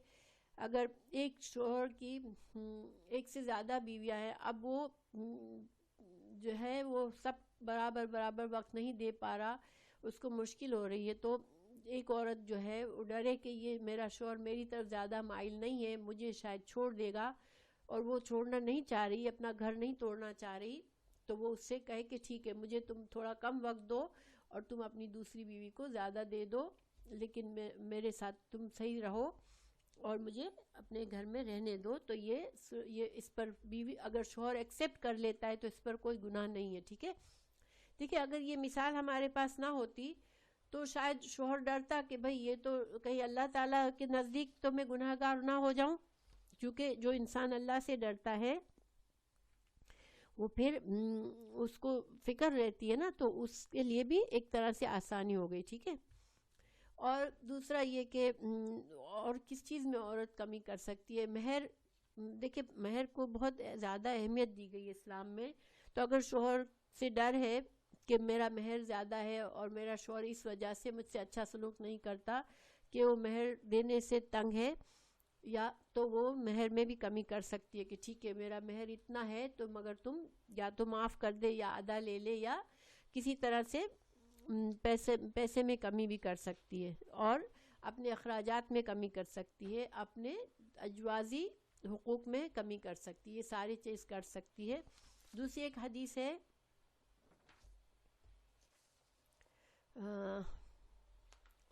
اگر ایک شوہر کی ایک سے زیادہ بیویاں ہیں، اب وہ جو ہے وہ سب برابر وقت نہیں دے پا رہا، اس کو مشکل ہو رہی ہے، تو ایک عورت جو ہے وہ ڈرے کہ یہ میرا شوہر میری طرف زیادہ مائل نہیں ہے, مجھے شاید چھوڑ دے گا, اور وہ چھوڑنا نہیں چاہ رہی, اپنا گھر نہیں توڑنا چاہ رہی, تو وہ اس سے کہے کہ ٹھیک ہے مجھے تم تھوڑا کم وقت دو اور تم اپنی دوسری بیوی کو زیادہ دے دو, لیکن میرے ساتھ تم صحیح رہو اور مجھے اپنے گھر میں رہنے دو. تو یہ اس پر بیوی اگر شوہر ایکسیپٹ کر لیتا ہے تو اس پر کوئی گناہ نہیں ہے. ٹھیک ہے, دیکھیں اگر یہ مثال ہمارے پاس نہ ہوتی تو شاید شوہر ڈرتا کہ بھئی یہ تو کہیں اللہ تعالیٰ کے نزدیک تو میں گناہ گار نہ ہو جاؤں, کیونکہ جو انسان اللہ سے ڈرتا ہے وہ پھر اس کو فکر رہتی ہے نا, تو اس کے لیے بھی ایک طرح سے آسانی ہو گئی. ٹھیک ہے, اور دوسرا یہ کہ اور کس چیز میں عورت کمی کر سکتی ہے؟ مہر. دیکھیں مہر کو بہت زیادہ اہمیت دی گئی ہے اسلام میں. تو اگر شوہر سے ڈر ہے کہ میرا مہر زیادہ ہے اور میرا شوہر اس وجہ سے مجھ سے اچھا سلوک نہیں کرتا کہ وہ مہر دینے سے تنگ ہے, یا تو وہ مہر میں بھی کمی کر سکتی ہے کہ ٹھیک ہے میرا مہر اتنا ہے تو مگر تم یا تو معاف کر دے یا ادا لے لے, یا کسی طرح سے پیسے میں کمی بھی کر سکتی ہے, اور اپنے اخراجات میں کمی کر سکتی ہے, اپنے اجوازی حقوق میں کمی کر سکتی ہے, یہ ساری چیز کر سکتی ہے. دوسری ایک حدیث ہے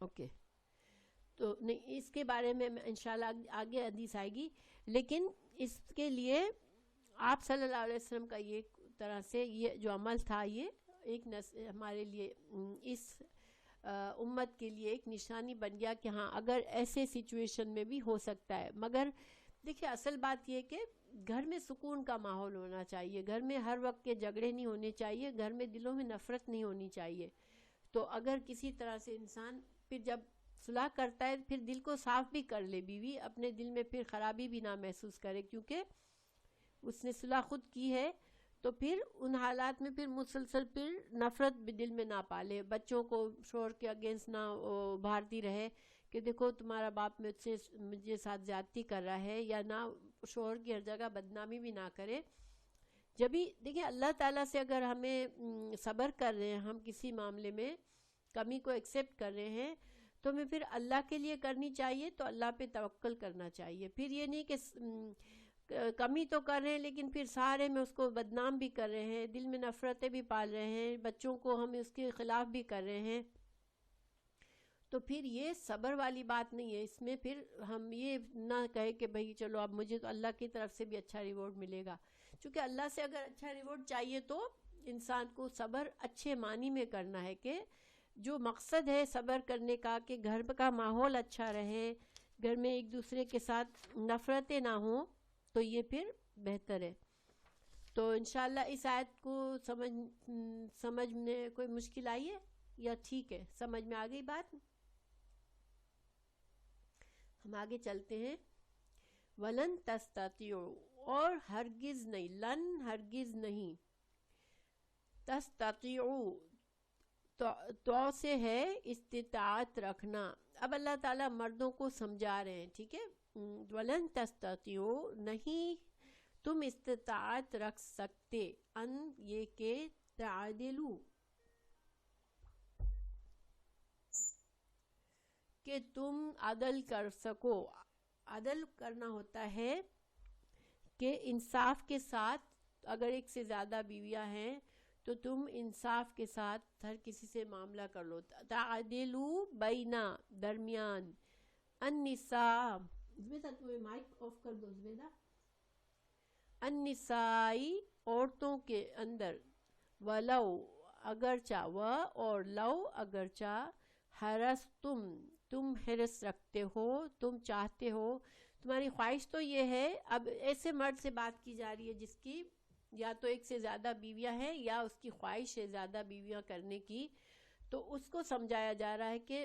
اوکے تو نہیں, اس کے بارے میں انشاءاللہ آگے حدیث آئے گی, لیکن اس کے لیے آپ صلی اللہ علیہ وسلم کا یہ طرح سے یہ جو عمل تھا یہ ایک ہمارے لیے اس امت کے لیے ایک نشانی بن گیا کہ ہاں اگر ایسے سچویشن میں بھی ہو سکتا ہے. مگر دیکھیں اصل بات یہ کہ گھر میں سکون کا ماحول ہونا چاہیے, گھر میں ہر وقت کے جھگڑے نہیں ہونے چاہیے, گھر میں دلوں میں نفرت نہیں ہونی چاہیے. تو اگر کسی طرح سے انسان پھر جب صلح کرتا ہے پھر دل کو صاف بھی کر لے بیوی, اپنے دل میں پھر خرابی بھی نہ محسوس کرے, کیونکہ اس نے صلح خود کی ہے, تو پھر ان حالات میں پھر مسلسل پھر نفرت بھی دل میں نہ پالے, بچوں کو شوہر کے اگینسٹ نہ ابھارتی رہے کہ دیکھو تمہارا باپ مجھے ساتھ زیادتی کر رہا ہے, یا نہ شوہر کی ہر جگہ بدنامی بھی نہ کرے. جبھی دیکھیں اللہ تعالیٰ سے اگر ہمیں صبر کر رہے ہیں, ہم کسی معاملے میں کمی کو ایکسیپٹ کر رہے ہیں, تو ہمیں پھر اللہ کے لیے کرنی چاہیے, تو اللہ پہ توکل کرنا چاہیے. پھر یہ نہیں کہ کمی تو کر رہے ہیں لیکن پھر سارے میں اس کو بدنام بھی کر رہے ہیں, دل میں نفرتیں بھی پال رہے ہیں, بچوں کو ہم اس کے خلاف بھی کر رہے ہیں, تو پھر یہ صبر والی بات نہیں ہے. اس میں پھر ہم یہ نہ کہے کہ بھئی چلو اب مجھے تو اللہ کی طرف سے بھی اچھا ریوارڈ ملے گا, چونکہ اللہ سے اگر اچھا ریوارڈ چاہیے تو انسان کو صبر اچھے معنی میں کرنا ہے, کہ جو مقصد ہے صبر کرنے کا کہ گھر کا ماحول اچھا رہے, گھر میں ایک دوسرے کے ساتھ نفرتیں نہ ہوں, تو یہ پھر بہتر ہے. تو انشاءاللہ اس آیت کو سمجھ میں کوئی مشکل آئی ہے یا ٹھیک ہے, سمجھ میں آ گئی بات؟ ہم آگے چلتے ہیں. وَلَن تَسْتَطِيعُوا, اور ہرگز نہیں, لن ہرگز نہیں, تَسْتَطِيعُوا تو سے ہے استطاعت رکھنا. اب اللہ تعالیٰ مردوں کو سمجھا رہے ہیں, ٹھیک ہے, وَلَن تَسْتَطِيعُوا, نہیں تم استطاعت رکھ سکتے, ان یہ کہ تعدلوا, کہ تم عدل کر سکو. عدل کرنا ہوتا ہے کہ انصاف کے ساتھ, اگر ایک سے زیادہ بیویاں ہیں تو تم انصاف کے ساتھ ہر کسی سے معاملہ کر لو. تعدلوا بینا, درمیان, النساء, زبیدہ تمہیں مائک آف کر دو زبیدہ, النسائی, عورتوں کے اندر, ولو اگرچہ, و اور لو اگرچہ, حرستم تم حرص رکھتے ہو, تم چاہتے ہو, تمہاری خواہش تو یہ ہے. اب ایسے مرد سے بات کی جا رہی ہے جس کی یا تو ایک سے زیادہ بیویاں ہیں یا اس کی خواہش ہے زیادہ بیویاں کرنے کی, تو اس کو سمجھایا جا رہا ہے کہ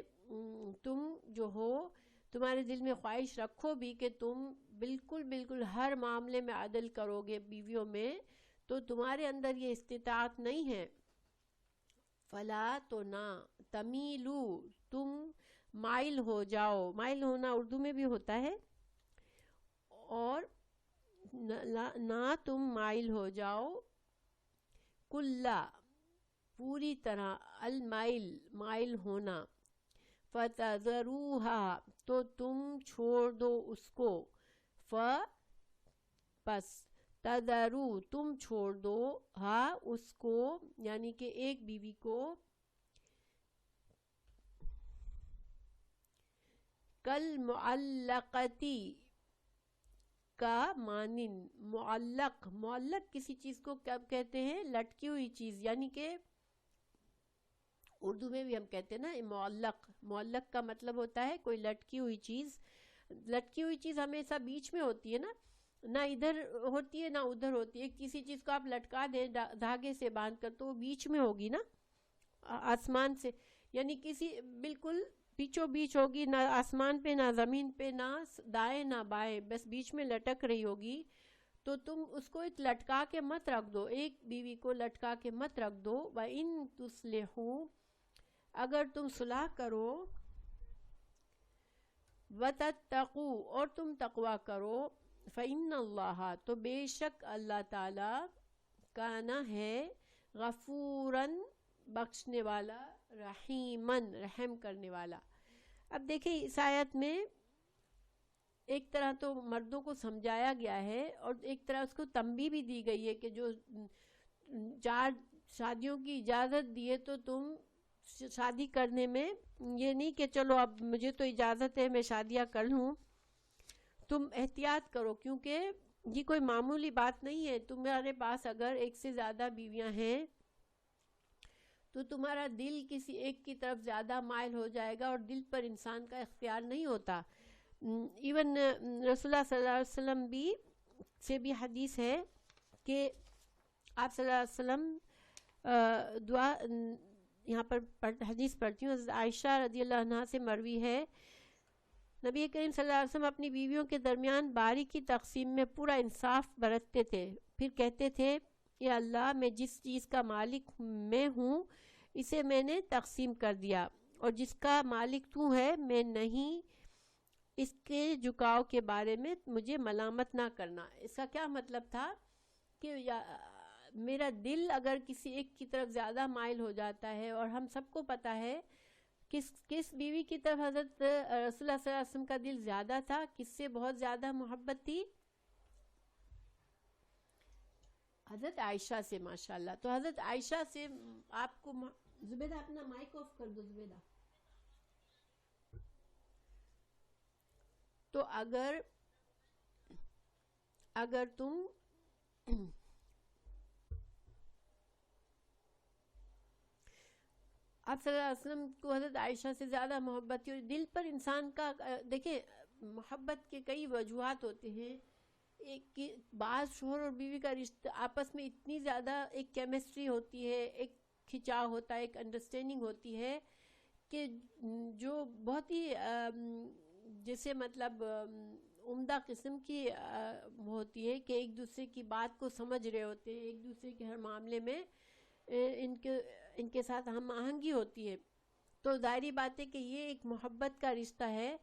تم جو ہو تمہارے دل میں خواہش رکھو بھی کہ تم بالکل ہر معاملے میں عدل کرو گے بیویوں میں, تو تمہارے اندر یہ استطاعت نہیں ہے. فلا, تو نہ, تمیلو, تم مائل ہو جاؤ. مائل ہونا اردو میں بھی ہوتا ہے, اور نہ تم مائل ہو جاؤ, کلا, پوری طرح, المائل, مائل ہونا, فَتَذَرُوهَا تو تم چھوڑ دو اس کو، پس تذرو تم چھوڑ دو، ہاں اس کو یعنی کہ ایک بیوی کو، کل معلقتی کا مانند، معلق کسی چیز کو کب کہتے ہیں؟ لٹکی ہوئی چیز، یعنی کہ اردو میں بھی ہم کہتے ہیں نا معلق کا مطلب ہوتا ہے کوئی لٹکی ہوئی چیز. لٹکی ہوئی چیز ہمیشہ بیچ میں ہوتی ہے نا، نہ ادھر ہوتی ہے نہ ادھر ہوتی ہے. کسی چیز کو آپ لٹکا دیں دھاگے سے باندھ کر تو وہ بیچ میں ہوگی نا آسمان سے، یعنی کسی بالکل بیچوں بیچ ہوگی، نہ آسمان پہ نہ زمین پہ، نہ دائیں نہ بائیں، بس بیچ میں لٹک رہی ہوگی. تو تم اس کو ایک لٹکا کے مت رکھ دو، ایک بیوی کو لٹکا کے مت رکھ دو. وَإِن تُصْلِحُوا اگر تم صلح کرو، وَتَتَّقُوا اور تم تقوی کرو، فَإِنَّ اللَّهَ تو بے شک اللہ تعالی، کانا ہے، غفوراً بخشنے والا، رحیماً رحم کرنے والا. اب دیکھیں اس آیت میں ایک طرح تو مردوں کو سمجھایا گیا ہے اور ایک طرح اس کو تنبیہ بھی دی گئی ہے کہ جو 4 شادیوں کی اجازت دی ہے تو تم شادی کرنے میں یہ نہیں کہ چلو اب مجھے تو اجازت ہے میں شادیاں کر لوں، تم احتیاط کرو، کیونکہ یہ کوئی معمولی بات نہیں ہے. تمہارے پاس اگر ایک سے زیادہ بیویاں ہیں تو تمہارا دل کسی ایک کی طرف زیادہ مائل ہو جائے گا اور دل پر انسان کا اختیار نہیں ہوتا. ایون رسول اللہ صلی اللہ علیہ وسلم سے بھی حدیث ہے کہ آپ صلی اللہ علیہ وسلم دعا، یہاں پر حدیث پڑھتی ہوں، حضرت عائشہ رضی اللہ عنہا سے مروی ہے، نبی کریم صلی اللہ علیہ وسلم اپنی بیویوں کے درمیان باری کی تقسیم میں پورا انصاف برتتے تھے. پھر کہتے تھے کہ اللہ میں جس چیز کا مالک میں ہوں اسے میں نے تقسیم کر دیا، اور جس کا مالک تو ہے میں نہیں، اس کے جھکاؤ کے بارے میں مجھے ملامت نہ کرنا. اس کا کیا مطلب تھا کہ میرا دل اگر کسی ایک کی طرف زیادہ مائل ہو جاتا ہے، اور ہم سب کو پتہ ہے کس بیوی کی طرف حضرت رسول اللہ صلی اللہ علیہ وسلم کا دل زیادہ تھا، کس سے بہت زیادہ محبت تھی؟ حضرت عائشہ سے. ماشاءاللہ. تو حضرت عائشہ سے آپ کو زبیدہ اپنا مائک آف کر دو زبیدہ. تو اگر تم آپ صلی اللہ علیہ وسلم کو حضرت عائشہ سے زیادہ محبت تھی، اور دل پر انسان کا دیکھیں محبت کے کئی وجوہات ہوتے ہیں. ایک بعض شوہر اور بیوی کا رشتہ آپس میں اتنی زیادہ ایک کیمسٹری ہوتی ہے، ایک کھچاؤ ہوتا ہے، ایک انڈرسٹینڈنگ ہوتی ہے کہ جو بہت ہی جیسے مطلب عمدہ قسم کی ہوتی ہے کہ ایک دوسرے کی بات کو سمجھ رہے ہوتے ہیں، ایک دوسرے کے ہر معاملے میں ان کے ساتھ ہم آہنگی ہوتی ہے. تو ظاہری بات ہے کہ یہ ایک محبت کا رشتہ ہے.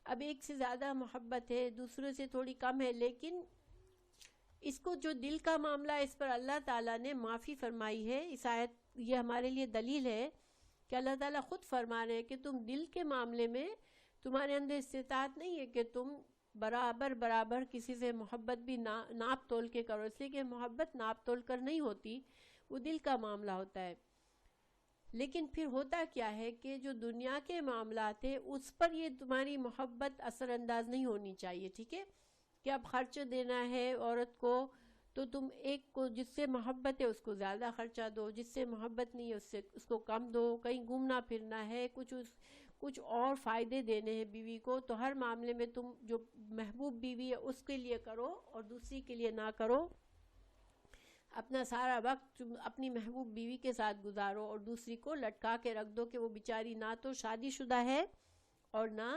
اب ایک سے زیادہ محبت ہے، دوسرے سے تھوڑی کم ہے، لیکن اس کو جو دل کا معاملہ ہے اس پر اللہ تعالیٰ نے معافی فرمائی ہے. اس آیت یہ ہمارے لیے دلیل ہے کہ اللہ تعالیٰ خود فرما رہے ہیں کہ تم دل کے معاملے میں تمہارے اندر استطاعت نہیں ہے کہ تم برابر کسی سے محبت بھی ناپ تول کے کرو، اس لیے کہ محبت ناپ تول کر نہیں ہوتی، وہ دل کا معاملہ ہوتا ہے. لیکن پھر ہوتا کیا ہے کہ جو دنیا کے معاملات ہیں اس پر یہ تمہاری محبت اثر انداز نہیں ہونی چاہیے. ٹھیک ہے کہ اب خرچ دینا ہے عورت کو تو تم ایک کو جس سے محبت ہے اس کو زیادہ خرچہ دو، جس سے محبت نہیں ہے اس کو کم دو. کہیں گھومنا پھرنا ہے، کچھ اور فائدے دینے ہیں بیوی کو، تو ہر معاملے میں تم جو محبوب بیوی ہے اس کے لیے کرو اور دوسری کے لیے نہ کرو. اپنا سارا وقت اپنی محبوب بیوی کے ساتھ گزارو اور دوسری کو لٹکا کے رکھ دو کہ وہ بیچاری نہ تو شادی شدہ ہے اور نہ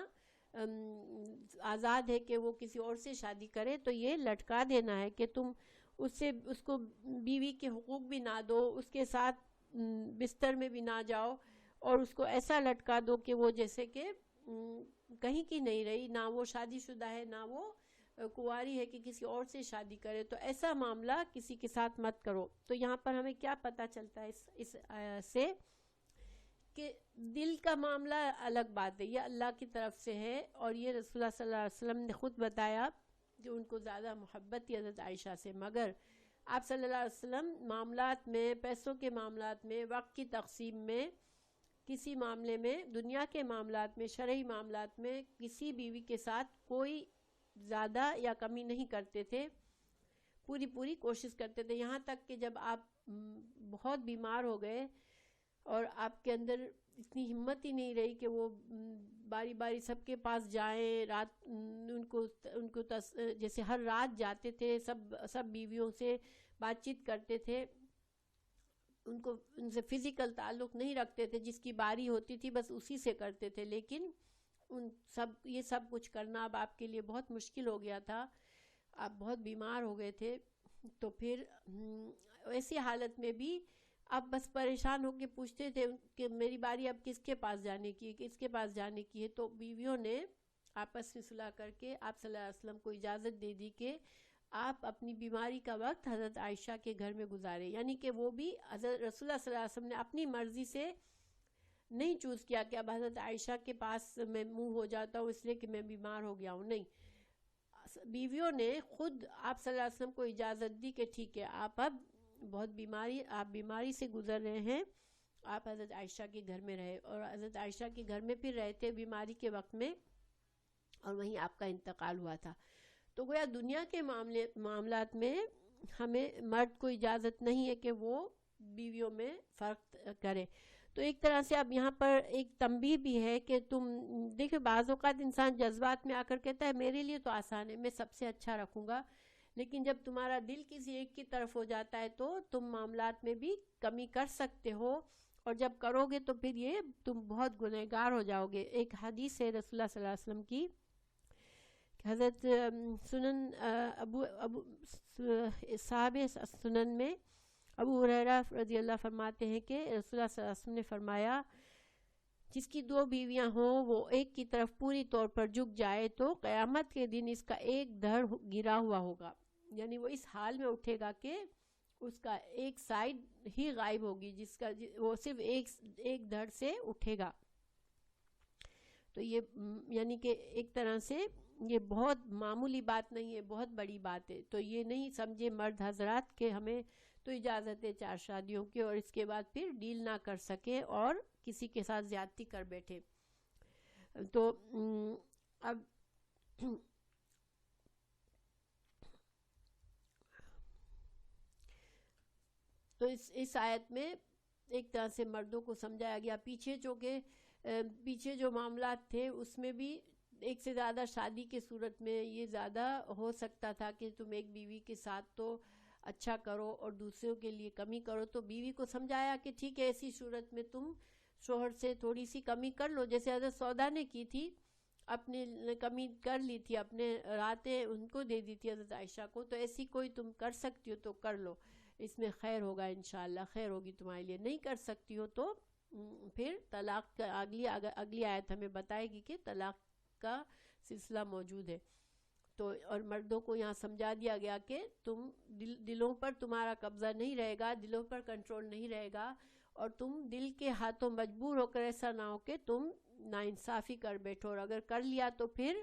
آزاد ہے کہ وہ کسی اور سے شادی کرے. تو یہ لٹکا دینا ہے کہ تم اس کو بیوی کے حقوق بھی نہ دو، اس کے ساتھ بستر میں بھی نہ جاؤ، اور اس کو ایسا لٹکا دو کہ وہ جیسے کہ کہیں کی نہیں رہی، نہ وہ شادی شدہ ہے نہ وہ کنواری ہے کہ کسی اور سے شادی کرے. تو ایسا معاملہ کسی کے ساتھ مت کرو. تو یہاں پر ہمیں کیا پتہ چلتا ہے اس سے کہ دل کا معاملہ الگ بات ہے، یہ اللہ کی طرف سے ہے، اور یہ رسول اللہ صلی اللہ علیہ وسلم نے خود بتایا کہ ان کو زیادہ محبت تھی حضرت عائشہ سے، مگر آپ صلی اللہ علیہ وسلم معاملات میں، پیسوں کے معاملات میں، وقت کی تقسیم میں، کسی معاملے میں، دنیا کے معاملات میں، شرعی معاملات میں کسی بیوی کے ساتھ کوئی زیادہ یا کمی نہیں کرتے تھے، پوری کوشش کرتے تھے، یہاں تک کہ جب آپ بہت بیمار ہو گئے اور آپ کے اندر اتنی ہمت ہی نہیں رہی کہ وہ باری باری سب کے پاس جائیں، رات ان کو جیسے ہر رات جاتے تھے، سب بیویوں سے بات چیت کرتے تھے، ان سے فزیکل تعلق نہیں رکھتے تھے، جس کی باری ہوتی تھی بس اسی سے کرتے تھے، لیکن یہ سب کچھ کرنا اب آپ کے لیے بہت مشکل ہو گیا تھا، آپ بہت بیمار ہو گئے تھے، تو پھر ایسی حالت میں بھی آپ بس پریشان ہو کے پوچھتے تھے کہ میری باری اب کس کے پاس جانے کی ہے، تو بیویوں نے آپس میں صلح کر کے آپ صلی اللہ علیہ وسلم کو اجازت دے دی کہ آپ اپنی بیماری کا وقت حضرت عائشہ کے گھر میں گزارے، یعنی کہ وہ بھی حضرت رسول اللہ صلی اللہ علیہ وسلم نے اپنی مرضی سے نہیں چوز کیا کہ اب حضرت عائشہ کے پاس میں موو ہو جاتا ہوں اس لیے کہ میں بیمار ہو گیا ہوں، نہیں، بیویوں نے خود آپ صلی اللہ علیہ وسلم کو اجازت دی کہ ٹھیک ہے، آپ اب آپ بیماری سے گزر رہے ہیں، آپ حضرت عائشہ کے گھر میں رہے، اور حضرت عائشہ کے گھر میں پھر رہتے بیماری کے وقت میں، اور وہیں آپ کا انتقال ہوا تھا۔ تو گویا دنیا کے معاملات میں ہمیں مرد کو اجازت نہیں ہے کہ وہ بیویوں میں فرق کرے۔ تو ایک طرح سے اب یہاں پر ایک تنبیہ بھی ہے کہ تم دیکھیں، بعض اوقات انسان جذبات میں آ کر کہتا ہے میرے لیے تو آسان ہے، میں سب سے اچھا رکھوں گا، لیکن جب تمہارا دل کسی ایک کی طرف ہو جاتا ہے تو تم معاملات میں بھی کمی کر سکتے ہو، اور جب کرو گے تو پھر یہ تم بہت گنہگار ہو جاؤ گے۔ ایک حدیث ہے رسول اللہ صلی اللہ علیہ وسلم کی، حضرت سنن ابو صاحب سنن میں ابو ہریرہ رضی اللہ فرماتے ہیں کہ رسول اللہ صلی اللہ علیہ وسلم نے فرمایا، جس کی 2 بیویاں ہوں وہ ایک کی طرف پوری طور پر جھک جائے تو قیامت کے دن اس کا ایک دھڑ گرا ہوا ہوگا، یعنی وہ اس حال میں اٹھے گا کہ اس کا ایک سائیڈ ہی غائب ہوگی، جس کا وہ صرف ایک دھڑ سے اٹھے گا۔ تو یہ یعنی کہ ایک طرح سے یہ بہت معمولی بات نہیں ہے، بہت بڑی بات ہے۔ تو یہ نہیں سمجھے مرد حضرات کہ ہمیں تو اجازت ہے 4 شادیوں کی اور اس کے بعد پھر ڈیل نہ کر سکے اور کسی کے ساتھ زیادتی کر بیٹھے۔ تو اب تو اس آیت میں ایک طرح سے مردوں کو سمجھایا گیا، پیچھے جو معاملات تھے اس میں بھی ایک سے زیادہ شادی کے صورت میں یہ زیادہ ہو سکتا تھا کہ تم ایک بیوی کے ساتھ تو اچھا کرو اور دوسروں کے لیے کمی کرو، تو بیوی کو سمجھایا کہ ٹھیک ہے ایسی صورت میں تم شوہر سے تھوڑی سی کمی کر لو، جیسے حضرت سودا نے کی تھی، اپنے کمی کر لی تھی، اپنے راتیں ان کو دے دی تھی حضرت عائشہ کو، تو ایسی کوئی تم کر سکتی ہو تو کر لو، اس میں خیر ہوگا، انشاءاللہ خیر ہوگی تمہارے لیے، نہیں کر سکتی ہو تو پھر طلاق کا اگلی آیت ہمیں بتائے گی کہ طلاق کا سلسلہ موجود ہے۔ تو اور مردوں کو یہاں سمجھا دیا گیا کہ تم دلوں پر تمہارا قبضہ نہیں رہے گا، دلوں پر کنٹرول نہیں رہے گا، اور تم دل کے ہاتھوں مجبور ہو کر ایسا نہ ہو کہ تم ناانصافی کر بیٹھو، اور اگر کر لیا تو پھر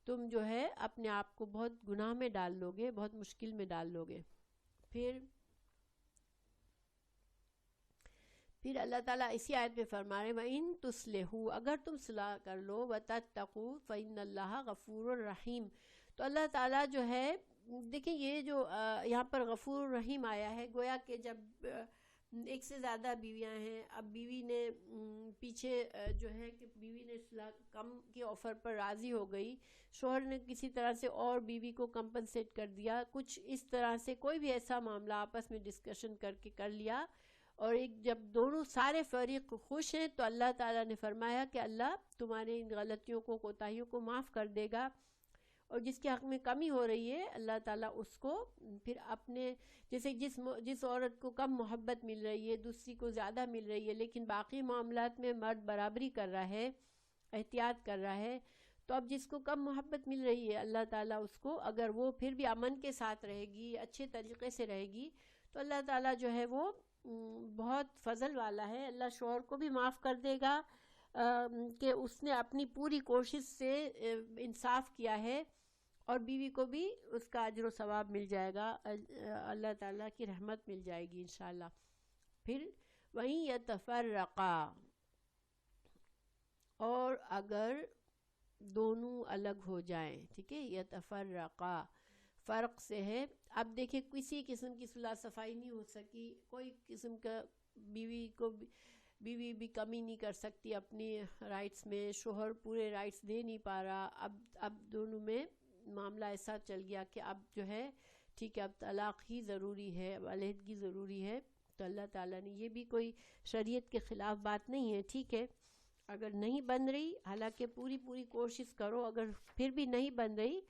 تم جو ہے اپنے آپ کو بہت گناہ میں ڈال لو گے، بہت مشکل میں ڈال لو گے۔ پھر اللہ تعالیٰ اسی آیت میں فرما رہے ہیں وَإِن تُصْلِحُوا، اگر تم صلاح کر لو، وَتَتَّقُوا فَإِنَّ اللَّهَ غَفُورٌ رَحِيمٌ، تو اللہ تعالیٰ جو ہے، دیکھیں یہ جو یہاں پر غفور رحیم آیا ہے، گویا کہ جب ایک سے زیادہ بیویاں ہیں، اب بیوی نے پیچھے جو ہے کہ بیوی نے صلاح کم کی آفر پر راضی ہو گئی، شوہر نے کسی طرح سے اور بیوی کو کمپنسیٹ کر دیا، کچھ اس طرح سے کوئی بھی ایسا معاملہ آپس میں ڈسکشن کر لیا، اور جب دونوں سارے فریق خوش ہیں تو اللہ تعالیٰ نے فرمایا کہ اللہ تمہارے ان غلطیوں کو، کوتاہیوں کو معاف کر دے گا، اور جس کے حق میں کمی ہو رہی ہے اللہ تعالیٰ اس کو پھر اپنے جیسے جس عورت کو کم محبت مل رہی ہے دوسری کو زیادہ مل رہی ہے، لیکن باقی معاملات میں مرد برابری کر رہا ہے، احتیاط کر رہا ہے، تو اب جس کو کم محبت مل رہی ہے اللہ تعالیٰ اس کو، اگر وہ پھر بھی امن کے ساتھ رہے گی، اچھے طریقے سے رہے گی، تو اللہ تعالیٰ جو ہے وہ بہت فضل والا ہے. اللہ شوہر کو بھی معاف کر دے گا کہ اس نے اپنی پوری کوشش سے انصاف کیا ہے, اور بیوی کو بھی اس کا اجر و ثواب مل جائے گا, اللہ تعالیٰ کی رحمت مل جائے گی انشاءاللہ. پھر وہیں یتفرقا, اور اگر دونوں الگ ہو جائیں, ٹھیک ہے, یتفرقا فرق سے ہے. اب دیکھیں کسی قسم کی صلح صفائی نہیں ہو سکی, کوئی قسم کا بیوی بھی کمی نہیں کر سکتی اپنی رائٹس میں, شوہر پورے رائٹس دے نہیں پا رہا. اب دونوں میں معاملہ ایسا چل گیا کہ اب جو ہے ٹھیک ہے, اب طلاق ہی ضروری ہے, اب علیحدگی ضروری ہے. تو اللہ تعالیٰ نے, یہ بھی کوئی شریعت کے خلاف بات نہیں ہے, ٹھیک ہے. اگر نہیں بن رہی, حالانکہ پوری کوشش کرو, اگر پھر بھی نہیں بن رہی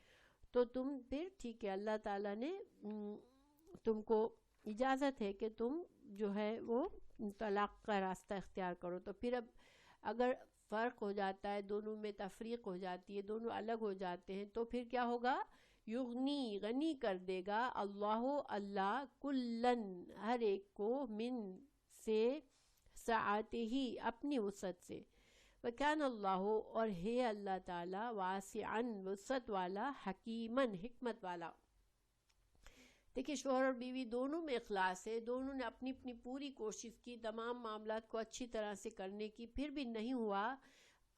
تو تم پھر ٹھیک ہے, اللہ تعالیٰ نے تم کو اجازت ہے کہ تم جو ہے وہ طلاق کا راستہ اختیار کرو. تو پھر اب اگر فرق ہو جاتا ہے, دونوں میں تفریق ہو جاتی ہے, دونوں الگ ہو جاتے ہیں, تو پھر کیا ہوگا, یغنی غنی کر دے گا اللہ کلن ہر ایک کو, من سے, سعاتے ہی اپنی وسعت سے. وَكَانَ اللَّهُ, اور ہے اللہ تعالیٰ, واسعاً وسعت والا, حکیماً حکمت والا. دیکھیں شوہر اور بیوی دونوں میں اخلاص ہے, دونوں نے اپنی پوری کوشش کی تمام معاملات کو اچھی طرح سے کرنے کی, پھر بھی نہیں ہوا.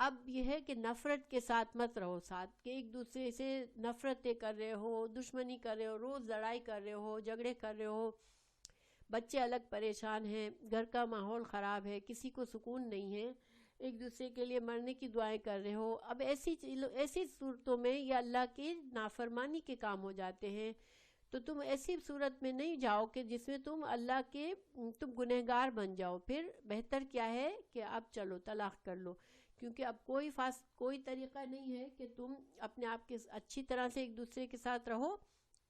اب یہ ہے کہ نفرت کے ساتھ مت رہو ساتھ, کہ ایک دوسرے سے نفرتیں کر رہے ہو, دشمنی کر رہے ہو, روز لڑائی کر رہے ہو, جھگڑے کر رہے ہو, بچے الگ پریشان ہیں, گھر کا ماحول خراب ہے, کسی کو سکون نہیں ہے, ایک دوسرے کے لیے مرنے کی دعائیں کر رہے ہو. اب ایسی صورتوں میں یہ اللہ کی نافرمانی کے کام ہو جاتے ہیں. تو تم ایسی صورت میں نہیں جاؤ کہ جس میں تم اللہ کے تم گنہگار بن جاؤ. پھر بہتر کیا ہے کہ اب چلو طلاق کر لو, کیونکہ اب کوئی طریقہ نہیں ہے کہ تم اپنے آپ کے اچھی طرح سے ایک دوسرے کے ساتھ رہو.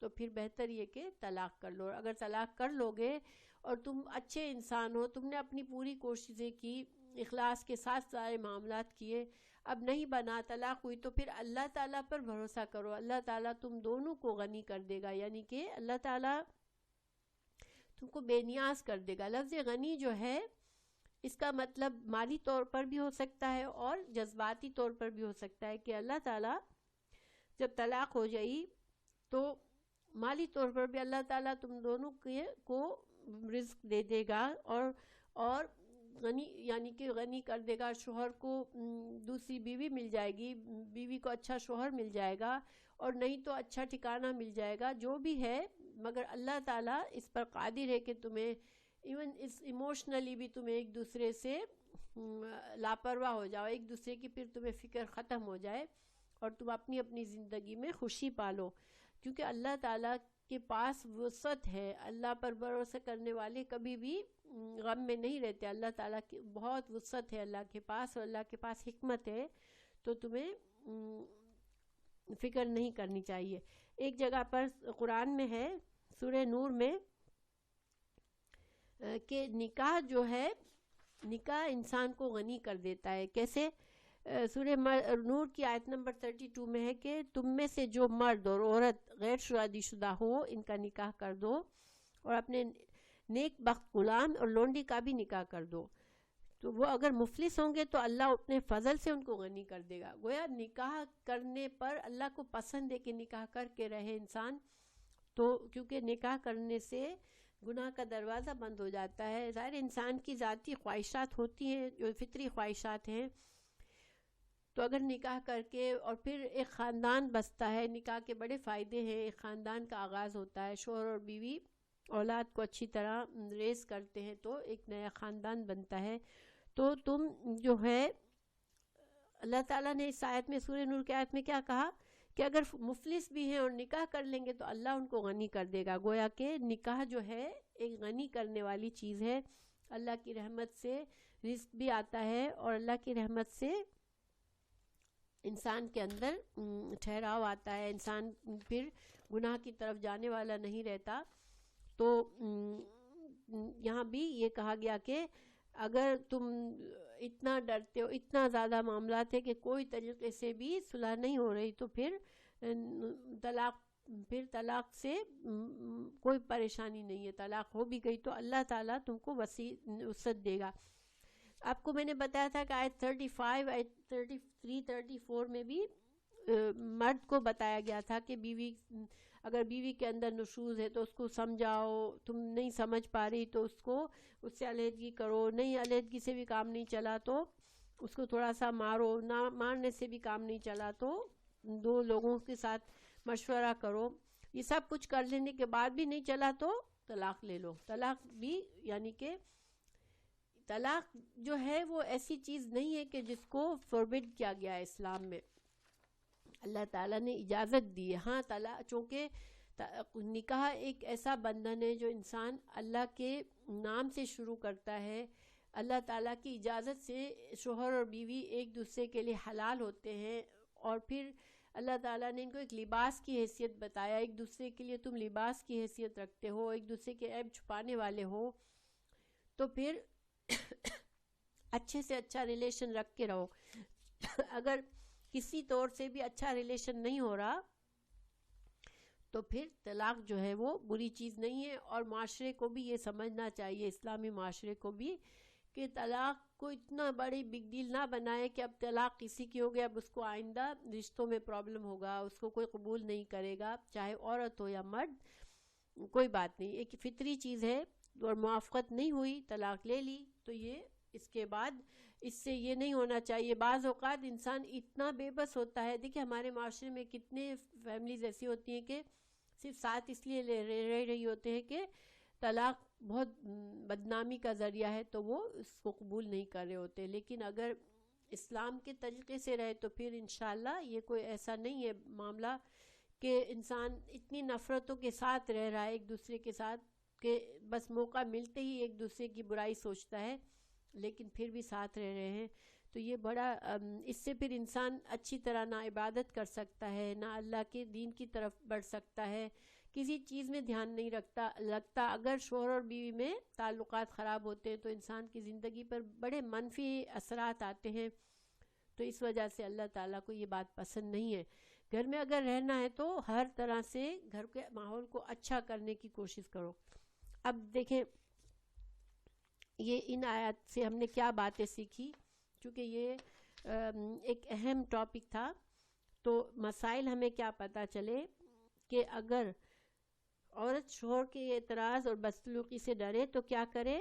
تو پھر بہتر یہ کہ طلاق کر لو. اگر طلاق کر لوگے اور تم اچھے انسان ہو, تم نے اپنی پوری کوششیں کی, اخلاص کے ساتھ سارے معاملات کیے, اب نہیں بنا, طلاق ہوئی, تو پھر اللہ تعالیٰ پر بھروسہ کرو, اللہ تعالیٰ تم دونوں کو غنی کر دے گا, یعنی کہ اللہ تعالیٰ تم کو بے نیاز کر دے گا. لفظ غنی جو ہے اس کا مطلب مالی طور پر بھی ہو سکتا ہے اور جذباتی طور پر بھی ہو سکتا ہے, کہ اللہ تعالیٰ جب طلاق ہو جائی تو مالی طور پر بھی اللہ تعالیٰ تم دونوں کو رزق دے دے گا, اور غنی یعنی کہ غنی کر دے گا. شوہر کو دوسری بیوی مل جائے گی, بیوی کو اچھا شوہر مل جائے گا, اور نہیں تو اچھا ٹھکانہ مل جائے گا, جو بھی ہے. مگر اللہ تعالیٰ اس پر قادر ہے کہ تمہیں ایون اس ایموشنلی بھی تمہیں ایک دوسرے سے لاپرواہ ہو جاؤ, ایک دوسرے کی پھر تمہیں فکر ختم ہو جائے, اور تم اپنی زندگی میں خوشی پالو. کیونکہ اللہ تعالیٰ کے پاس وسعت ہے, اللہ پر بھروسہ کرنے والے کبھی بھی غم میں نہیں رہتے. اللہ تعالیٰ کی بہت وسعت ہے اللہ کے پاس, اور اللہ کے پاس حکمت ہے, تو تمہیں فکر نہیں کرنی چاہیے. ایک جگہ پر قرآن میں ہے, سورہ نور میں, کہ نکاح جو ہے, نکاح انسان کو غنی کر دیتا ہے. کیسے؟ سورہ نور کی آیت نمبر 32 میں ہے کہ تم میں سے جو مرد اور عورت غیر شادی شدہ ہو, ان کا نکاح کر دو, اور اپنے نیک بخت غلام اور لونڈی کا بھی نکاح کر دو. تو وہ اگر مفلس ہوں گے تو اللہ اپنے فضل سے ان کو غنی کر دے گا. گویا نکاح کرنے پر اللہ کو پسند ہے کہ نکاح کر کے رہے انسان, تو کیونکہ نکاح کرنے سے گناہ کا دروازہ بند ہو جاتا ہے. ظاہر انسان کی ذاتی خواہشات ہوتی ہیں جو فطری خواہشات ہیں, تو اگر نکاح کر کے اور پھر ایک خاندان بستا ہے, نکاح کے بڑے فائدے ہیں, ایک خاندان کا آغاز ہوتا ہے, شوہر اور بیوی اولاد کو اچھی طرح ریز کرتے ہیں, تو ایک نیا خاندان بنتا ہے. تو تم جو ہے, اللہ تعالیٰ نے اس آیت میں, سورہ نور کی آیت میں کیا کہا, کہ اگر مفلس بھی ہیں اور نکاح کر لیں گے تو اللہ ان کو غنی کر دے گا. گویا کہ نکاح جو ہے ایک غنی کرنے والی چیز ہے. اللہ کی رحمت سے رزق بھی آتا ہے, اور اللہ کی رحمت سے انسان کے اندر ٹھہراؤ آتا ہے, انسان پھر گناہ کی طرف جانے والا نہیں رہتا. تو یہاں بھی یہ کہا گیا کہ اگر تم اتنا ڈرتے ہو, اتنا زیادہ معاملات ہے کہ کوئی طریقے سے بھی صلح نہیں ہو رہی, تو پھر طلاق پھر طلاق سے کوئی پریشانی نہیں ہے. طلاق ہو بھی گئی تو اللہ تعالیٰ تم کو وسیع وسعت دے گا. آپ کو میں نے بتایا تھا کہ آیت 35 آیت 33 34 میں بھی مرد کو بتایا گیا تھا کہ اگر بیوی کے اندر نشوز ہے تو اس کو سمجھاؤ, تم نہیں سمجھ پا رہی تو اس سے علیحدگی کرو, نہیں علیحدگی سے بھی کام نہیں چلا تو اس کو تھوڑا سا مارو, نہ مارنے سے بھی کام نہیں چلا تو 2 لوگوں کے ساتھ مشورہ کرو. یہ سب کچھ کر لینے کے بعد بھی نہیں چلا تو طلاق لے لو. طلاق بھی یعنی کہ طلاق جو ہے وہ ایسی چیز نہیں ہے کہ جس کو فوربڈ کیا گیا ہے اسلام میں, اللہ تعالیٰ نے اجازت دی ہے. ہاں چونکہ نکاح ایک ایسا بندھن ہے جو انسان اللہ کے نام سے شروع کرتا ہے. اللہ تعالیٰ کی اجازت سے شوہر اور بیوی ایک دوسرے کے لیے حلال ہوتے ہیں, اور پھر اللہ تعالیٰ نے ان کو ایک لباس کی حیثیت بتایا. ایک دوسرے کے لیے تم لباس کی حیثیت رکھتے ہو, ایک دوسرے کے عیب چھپانے والے ہو, تو پھر اچھے سے اچھا ریلیشن رکھ کے رہو. اگر کسی طور سے بھی اچھا ریلیشن نہیں ہو رہا تو پھر طلاق جو ہے وہ بری چیز نہیں ہے. اور معاشرے کو بھی یہ سمجھنا چاہیے, اسلامی معاشرے کو بھی, کہ طلاق کو اتنا بڑی بگ ڈیل نہ بنائے کہ اب طلاق کسی کی ہو گیا اب اس کو آئندہ رشتوں میں پرابلم ہوگا, اس کو کوئی قبول نہیں کرے گا, چاہے عورت ہو یا مرد, کوئی بات نہیں, ایک فطری چیز ہے. اور موافقت نہیں ہوئی, طلاق لے لی, تو یہ اس کے بعد اس سے یہ نہیں ہونا چاہیے. بعض اوقات انسان اتنا بے بس ہوتا ہے, دیکھیں ہمارے معاشرے میں کتنے فیملیز ایسی ہوتی ہیں کہ صرف ساتھ اس لیے رہ رہی ہوتے ہیں کہ طلاق بہت بدنامی کا ذریعہ ہے تو وہ اس کو قبول نہیں کر رہے ہوتے. لیکن اگر اسلام کے طریقے سے رہے تو پھر انشاءاللہ یہ کوئی ایسا نہیں ہے معاملہ کہ انسان اتنی نفرتوں کے ساتھ رہ رہا ہے ایک دوسرے کے ساتھ کہ بس موقع ملتے ہی ایک دوسرے کی برائی سوچتا ہے, لیکن پھر بھی ساتھ رہ رہے ہیں. تو یہ بڑا اس سے پھر انسان اچھی طرح نہ عبادت کر سکتا ہے, نہ اللہ کے دین کی طرف بڑھ سکتا ہے, کسی چیز میں دھیان نہیں لگتا. اگر شوہر اور بیوی میں تعلقات خراب ہوتے ہیں تو انسان کی زندگی پر بڑے منفی اثرات آتے ہیں. تو اس وجہ سے اللہ تعالیٰ کو یہ بات پسند نہیں ہے. گھر میں اگر رہنا ہے تو ہر طرح سے گھر کے ماحول کو اچھا کرنے کی کوشش کرو. اب دیکھیں یہ ان آیات سے ہم نے کیا باتیں سیکھی, چونکہ یہ ایک اہم ٹاپک تھا, تو مسائل ہمیں کیا پتہ چلے کہ اگر عورت شوہر کے اعتراض اور بدسلوکی سے ڈرے تو کیا کرے.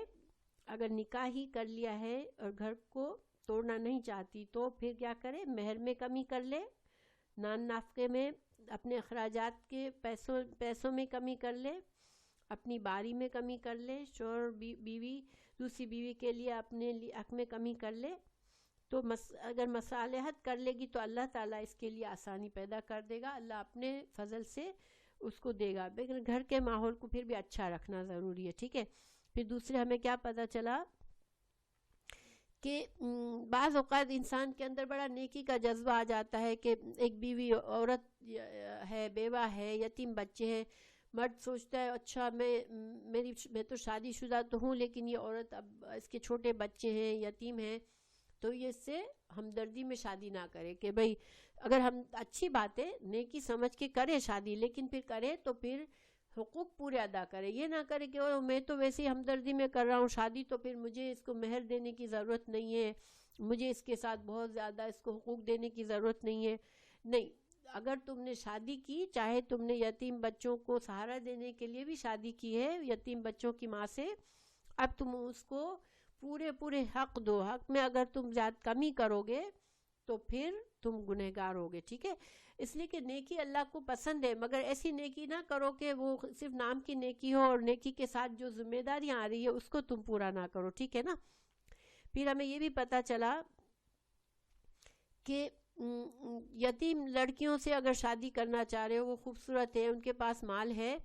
اگر نکاح ہی کر لیا ہے اور گھر کو توڑنا نہیں چاہتی تو پھر کیا کرے, مہر میں کمی کر لے, نان نافقے میں اپنے اخراجات کے پیسوں میں کمی کر لے, اپنی باری میں کمی کر لے, شوہر بیوی دوسری بیوی کے لیے اپنے حق میں کمی کر لے. تو اگر مصالحت کر لے گی تو اللہ تعالیٰ اس کے لیے آسانی پیدا کر دے گا, اللہ اپنے فضل سے اس کو دے گا. لیکن گھر کے ماحول کو پھر بھی اچھا رکھنا ضروری ہے, ٹھیک ہے. پھر دوسرے ہمیں کیا پتہ چلا کہ بعض اوقات انسان کے اندر بڑا نیکی کا جذبہ آ جاتا ہے کہ ایک بیوی عورت ہے, بیوہ ہے, یتیم بچے ہیں, مرد سوچتا ہے اچھا میں تو شادی شدہ تو ہوں لیکن یہ عورت اب اس کے چھوٹے بچے ہیں, یتیم ہیں, تو یہ اس سے ہمدردی میں شادی نہ کرے. کہ بھئی اگر ہم اچھی بات ہے نیکی سمجھ کے کرے شادی, لیکن پھر کرے تو پھر حقوق پورے ادا کرے. یہ نہ کرے کہ میں تو ویسے ہی ہمدردی میں کر رہا ہوں شادی, تو پھر مجھے اس کو مہر دینے کی ضرورت نہیں ہے, مجھے اس کے ساتھ بہت زیادہ اس کو حقوق دینے کی ضرورت نہیں ہے. نہیں, اگر تم نے شادی کی, چاہے تم نے یتیم بچوں کو سہارا دینے کے لیے بھی شادی کی ہے یتیم بچوں کی ماں سے, اب تم اس کو پورے حق دو. حق میں اگر تم زیادہ کمی کرو گے تو پھر تم گنہگار ہوگے, ٹھیک ہے. اس لیے کہ نیکی اللہ کو پسند ہے, مگر ایسی نیکی نہ کرو کہ وہ صرف نام کی نیکی ہو اور نیکی کے ساتھ جو ذمہ داریاں آ رہی ہے اس کو تم پورا نہ کرو, ٹھیک ہے نا. پھر ہمیں یہ بھی پتہ چلا کہ یتیم لڑکیوں سے اگر شادی کرنا چاہ رہے ہو, وہ خوبصورت ہے, ان کے پاس مال ہے,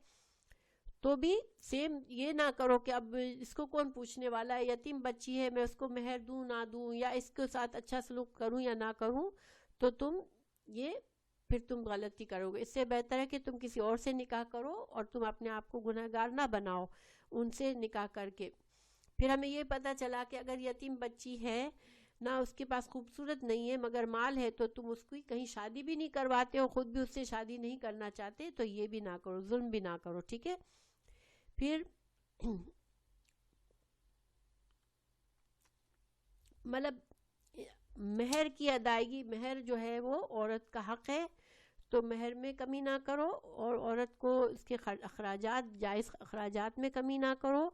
تو بھی سیم یہ نہ کرو کہ اب اس کو کون پوچھنے والا ہے, یتیم بچی ہے, میں اس کو مہر دوں نہ دوں, یا اس کے ساتھ اچھا سلوک کروں یا نہ کروں, تو پھر تم غلطی کرو گے. اس سے بہتر ہے کہ تم کسی اور سے نکاح کرو اور تم اپنے آپ کو گنہگار نہ بناؤ ان سے نکاح کر کے. پھر ہمیں یہ پتہ چلا کہ اگر یتیم بچی ہے نہ اس کے پاس خوبصورت نہیں ہے مگر مال ہے، تو تم اس کی کہیں شادی بھی نہیں کرواتے ہو، خود بھی اس سے شادی نہیں کرنا چاہتے، تو یہ بھی نہ کرو، ظلم بھی نہ کرو، ٹھیک ہے. پھر مطلب مہر کی ادائیگی، مہر جو ہے وہ عورت کا حق ہے، تو مہر میں کمی نہ کرو، اور عورت کو اس کے اخراجات، جائز اخراجات میں کمی نہ کرو،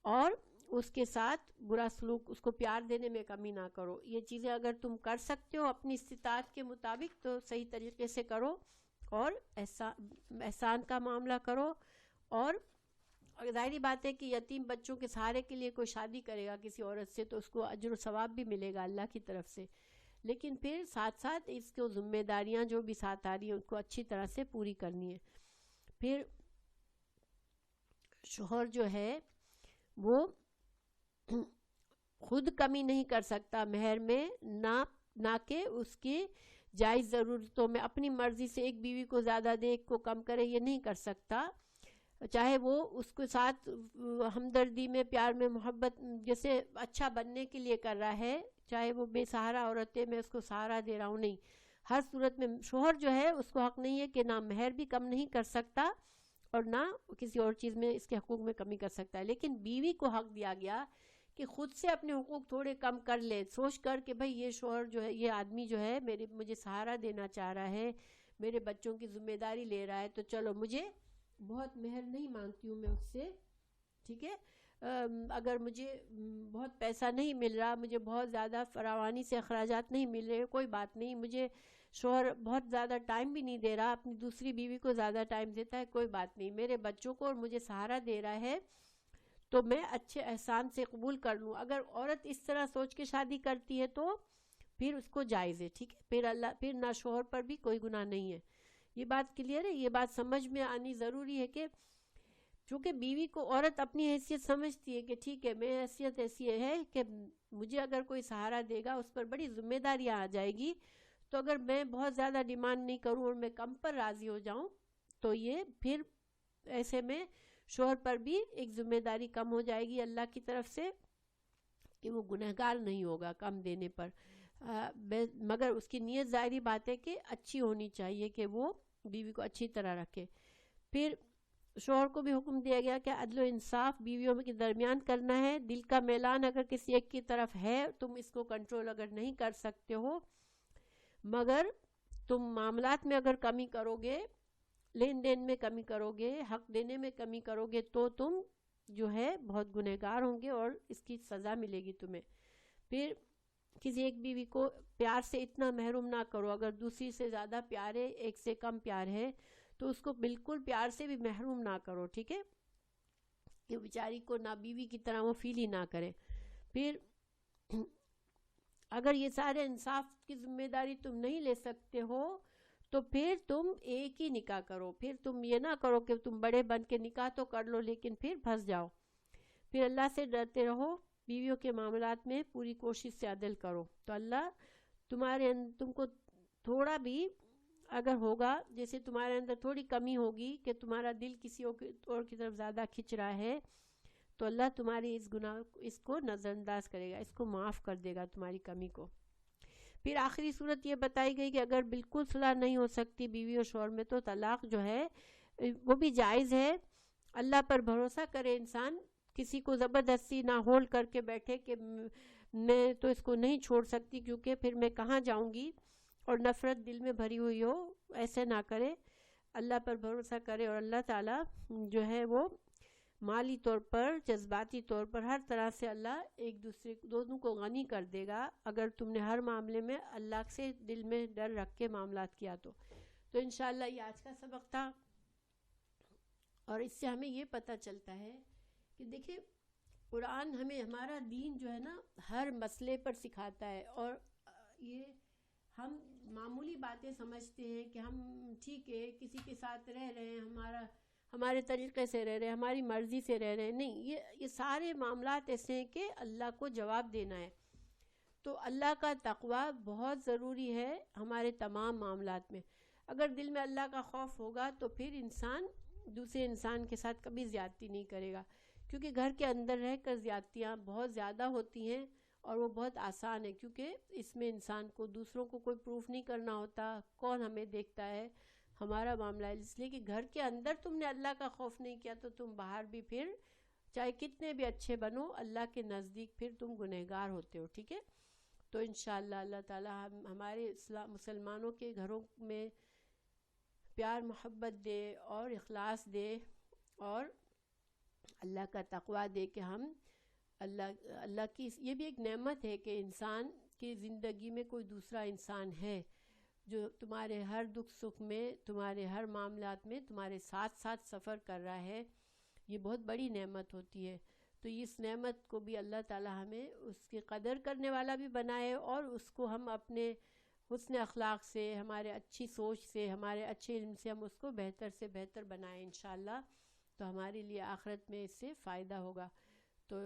اور اس کے ساتھ برا سلوک، اس کو پیار دینے میں کمی نہ کرو. یہ چیزیں اگر تم کر سکتے ہو اپنی استطاعت کے مطابق تو صحیح طریقے سے کرو، اور احسان کا معاملہ کرو. اور ظاہری بات ہے کہ یتیم بچوں کے سہارے کے لیے کوئی شادی کرے گا کسی عورت سے تو اس کو اجر و ثواب بھی ملے گا اللہ کی طرف سے، لیکن پھر ساتھ ساتھ اس کو ذمہ داریاں جو بھی ساتھ آ رہی ہیں ان کو اچھی طرح سے پوری کرنی ہے. پھر شوہر جو ہے وہ خود کمی نہیں کر سکتا مہر میں، نہ کہ اس کی جائز ضرورتوں میں اپنی مرضی سے ایک بیوی کو زیادہ دے ایک کو کم کرے، یہ نہیں کر سکتا. چاہے وہ اس کے ساتھ ہمدردی میں، پیار میں، محبت، جیسے اچھا بننے کے لیے کر رہا ہے، چاہے وہ بے سہارا عورت ہے، میں اس کو سہارا دے رہا ہوں، نہیں. ہر صورت میں شوہر جو ہے اس کو حق نہیں ہے کہ نہ مہر بھی کم نہیں کر سکتا اور نہ کسی اور چیز میں اس کے حقوق میں کمی کر سکتا ہے. لیکن بیوی کو حق دیا گیا کہ خود سے اپنے حقوق تھوڑے کم کر لے، سوچ کر کہ بھئی یہ شوہر جو ہے، یہ آدمی جو ہے مجھے سہارا دینا چاہ رہا ہے، میرے بچوں کی ذمہ داری لے رہا ہے، تو چلو مجھے بہت مہر نہیں مانگتی ہوں میں اس سے، ٹھیک ہے. اگر مجھے بہت پیسہ نہیں مل رہا، مجھے بہت زیادہ فراوانی سے اخراجات نہیں مل رہے، کوئی بات نہیں. مجھے شوہر بہت زیادہ ٹائم بھی نہیں دے رہا، اپنی دوسری بیوی کو زیادہ ٹائم دیتا ہے، کوئی بات نہیں. میرے بچوں کو اور مجھے سہارا دے رہا ہے تو میں اچھے احسان سے قبول کر لوں. اگر عورت اس طرح سوچ کے شادی کرتی ہے تو پھر اس کو جائز ہے، ٹھیک ہے. پھر نہ شوہر پر بھی کوئی گناہ نہیں ہے. یہ بات کلیئر ہے، یہ بات سمجھ میں آنی ضروری ہے کہ چونکہ بیوی کو عورت اپنی حیثیت سمجھتی ہے کہ ٹھیک ہے، میں حیثیت ایسی ہے کہ مجھے اگر کوئی سہارا دے گا اس پر بڑی ذمہ داریاں آ جائے گی، تو اگر میں بہت زیادہ ڈیمانڈ نہیں کروں اور میں کم پر راضی ہو جاؤں تو یہ پھر ایسے میں شوہر پر بھی ایک ذمہ داری کم ہو جائے گی اللہ کی طرف سے کہ وہ گنہگار نہیں ہوگا کم دینے پر. مگر اس کی نیت ظاہری بات ہے کہ اچھی ہونی چاہیے کہ وہ بیوی کو اچھی طرح رکھے. پھر شوہر کو بھی حکم دیا گیا کہ عدل و انصاف بیویوں کے درمیان کرنا ہے. دل کا میلان اگر کسی ایک کی طرف ہے، تم اس کو کنٹرول اگر نہیں کر سکتے ہو، مگر تم معاملات میں اگر کمی کرو گے، لین دین میں کمی کرو گے، حق دینے میں کمی کرو گے، تو تم جو ہے بہت گنہگار ہوں گے اور اس کی سزا ملے گی تمہیں. پھر کسی ایک بیوی کو پیار سے اتنا محروم نہ کرو، اگر دوسری سے زیادہ پیار ہے، ایک سے کم پیار ہے، تو اس کو بالکل پیار سے بھی محروم نہ کرو، ٹھیک ہے، کہ بیچاری کو نہ بیوی کی طرح وہ فیل ہی نہ کرے. پھر اگر یہ سارے انصاف کی ذمہ داری تم نہیں لے سکتے ہو تو پھر تم ایک ہی نکاح کرو. پھر تم یہ نہ کرو کہ تم بڑے بن کے نکاح تو کر لو لیکن پھر پھنس جاؤ. پھر اللہ سے ڈرتے رہو، بیویوں کے معاملات میں پوری کوشش سے عدل کرو، تو اللہ تم کو تھوڑا بھی اگر ہوگا، جیسے تمہارے اندر تھوڑی کمی ہوگی کہ تمہارا دل کسی اور کی طرف زیادہ کھنچ رہا ہے، تو اللہ تمہاری اس کو نظر انداز کرے گا، اس کو معاف کر دے گا تمہاری کمی کو. پھر آخری صورت یہ بتائی گئی کہ اگر بالکل صلح نہیں ہو سکتی بیوی اور شوہر میں تو طلاق جو ہے وہ بھی جائز ہے. اللہ پر بھروسہ کرے انسان، کسی کو زبردستی نہ ہولڈ کر کے بیٹھے کہ میں تو اس کو نہیں چھوڑ سکتی کیونکہ پھر میں کہاں جاؤں گی، اور نفرت دل میں بھری ہوئی ہو، ایسے نہ کرے. اللہ پر بھروسہ کرے اور اللہ تعالیٰ جو ہے وہ مالی طور پر، جذباتی طور پر، ہر طرح سے اللہ ایک دوسرے دونوں کو غنی کر دے گا اگر تم نے ہر معاملے میں اللہ سے دل میں ڈر رکھ کے معاملات کیا تو انشاءاللہ یہ آج کا سبق تھا. اور اس سے ہمیں یہ پتہ چلتا ہے کہ دیکھیں قرآن ہمیں، ہمارا دین جو ہے نا ہر مسئلے پر سکھاتا ہے، اور یہ ہم معمولی باتیں سمجھتے ہیں کہ ہم ٹھیک ہے کسی کے ساتھ رہ رہے ہیں، ہمارے طریقے سے رہ رہے ہیں، ہماری مرضی سے رہ رہے ہیں. نہیں، یہ سارے معاملات ایسے ہیں کہ اللہ کو جواب دینا ہے. تو اللہ کا تقوی بہت ضروری ہے ہمارے تمام معاملات میں. اگر دل میں اللہ کا خوف ہوگا تو پھر انسان دوسرے انسان کے ساتھ کبھی زیادتی نہیں کرے گا، کیونکہ گھر کے اندر رہ کر زیادتیاں بہت زیادہ ہوتی ہیں اور وہ بہت آسان ہے، کیونکہ اس میں انسان کو دوسروں کو کوئی پروف نہیں کرنا ہوتا، کون ہمیں دیکھتا ہے، ہمارا معاملہ ہے. اس لیے کہ گھر کے اندر تم نے اللہ کا خوف نہیں کیا تو تم باہر بھی پھر چاہے کتنے بھی اچھے بنو، اللہ کے نزدیک پھر تم گنہگار ہوتے ہو. ٹھیک ہے، تو انشاءاللہ اللہ تعالی ہمارے مسلمانوں کے گھروں میں پیار محبت دے اور اخلاص دے، اور اللہ کا تقوی دے کہ ہم اللہ کی یہ بھی ایک نعمت ہے کہ انسان کی زندگی میں کوئی دوسرا انسان ہے جو تمہارے ہر دکھ سکھ میں، تمہارے ہر معاملات میں تمہارے ساتھ ساتھ سفر کر رہا ہے. یہ بہت بڑی نعمت ہوتی ہے. تو اس نعمت کو بھی اللہ تعالی ہمیں اس کی قدر کرنے والا بھی بنائے، اور اس کو ہم اپنے حسن اخلاق سے، ہمارے اچھی سوچ سے، ہمارے اچھے علم سے ہم اس کو بہتر سے بہتر بنائیں انشاءاللہ. تو ہمارے لیے آخرت میں اس سے فائدہ ہوگا. تو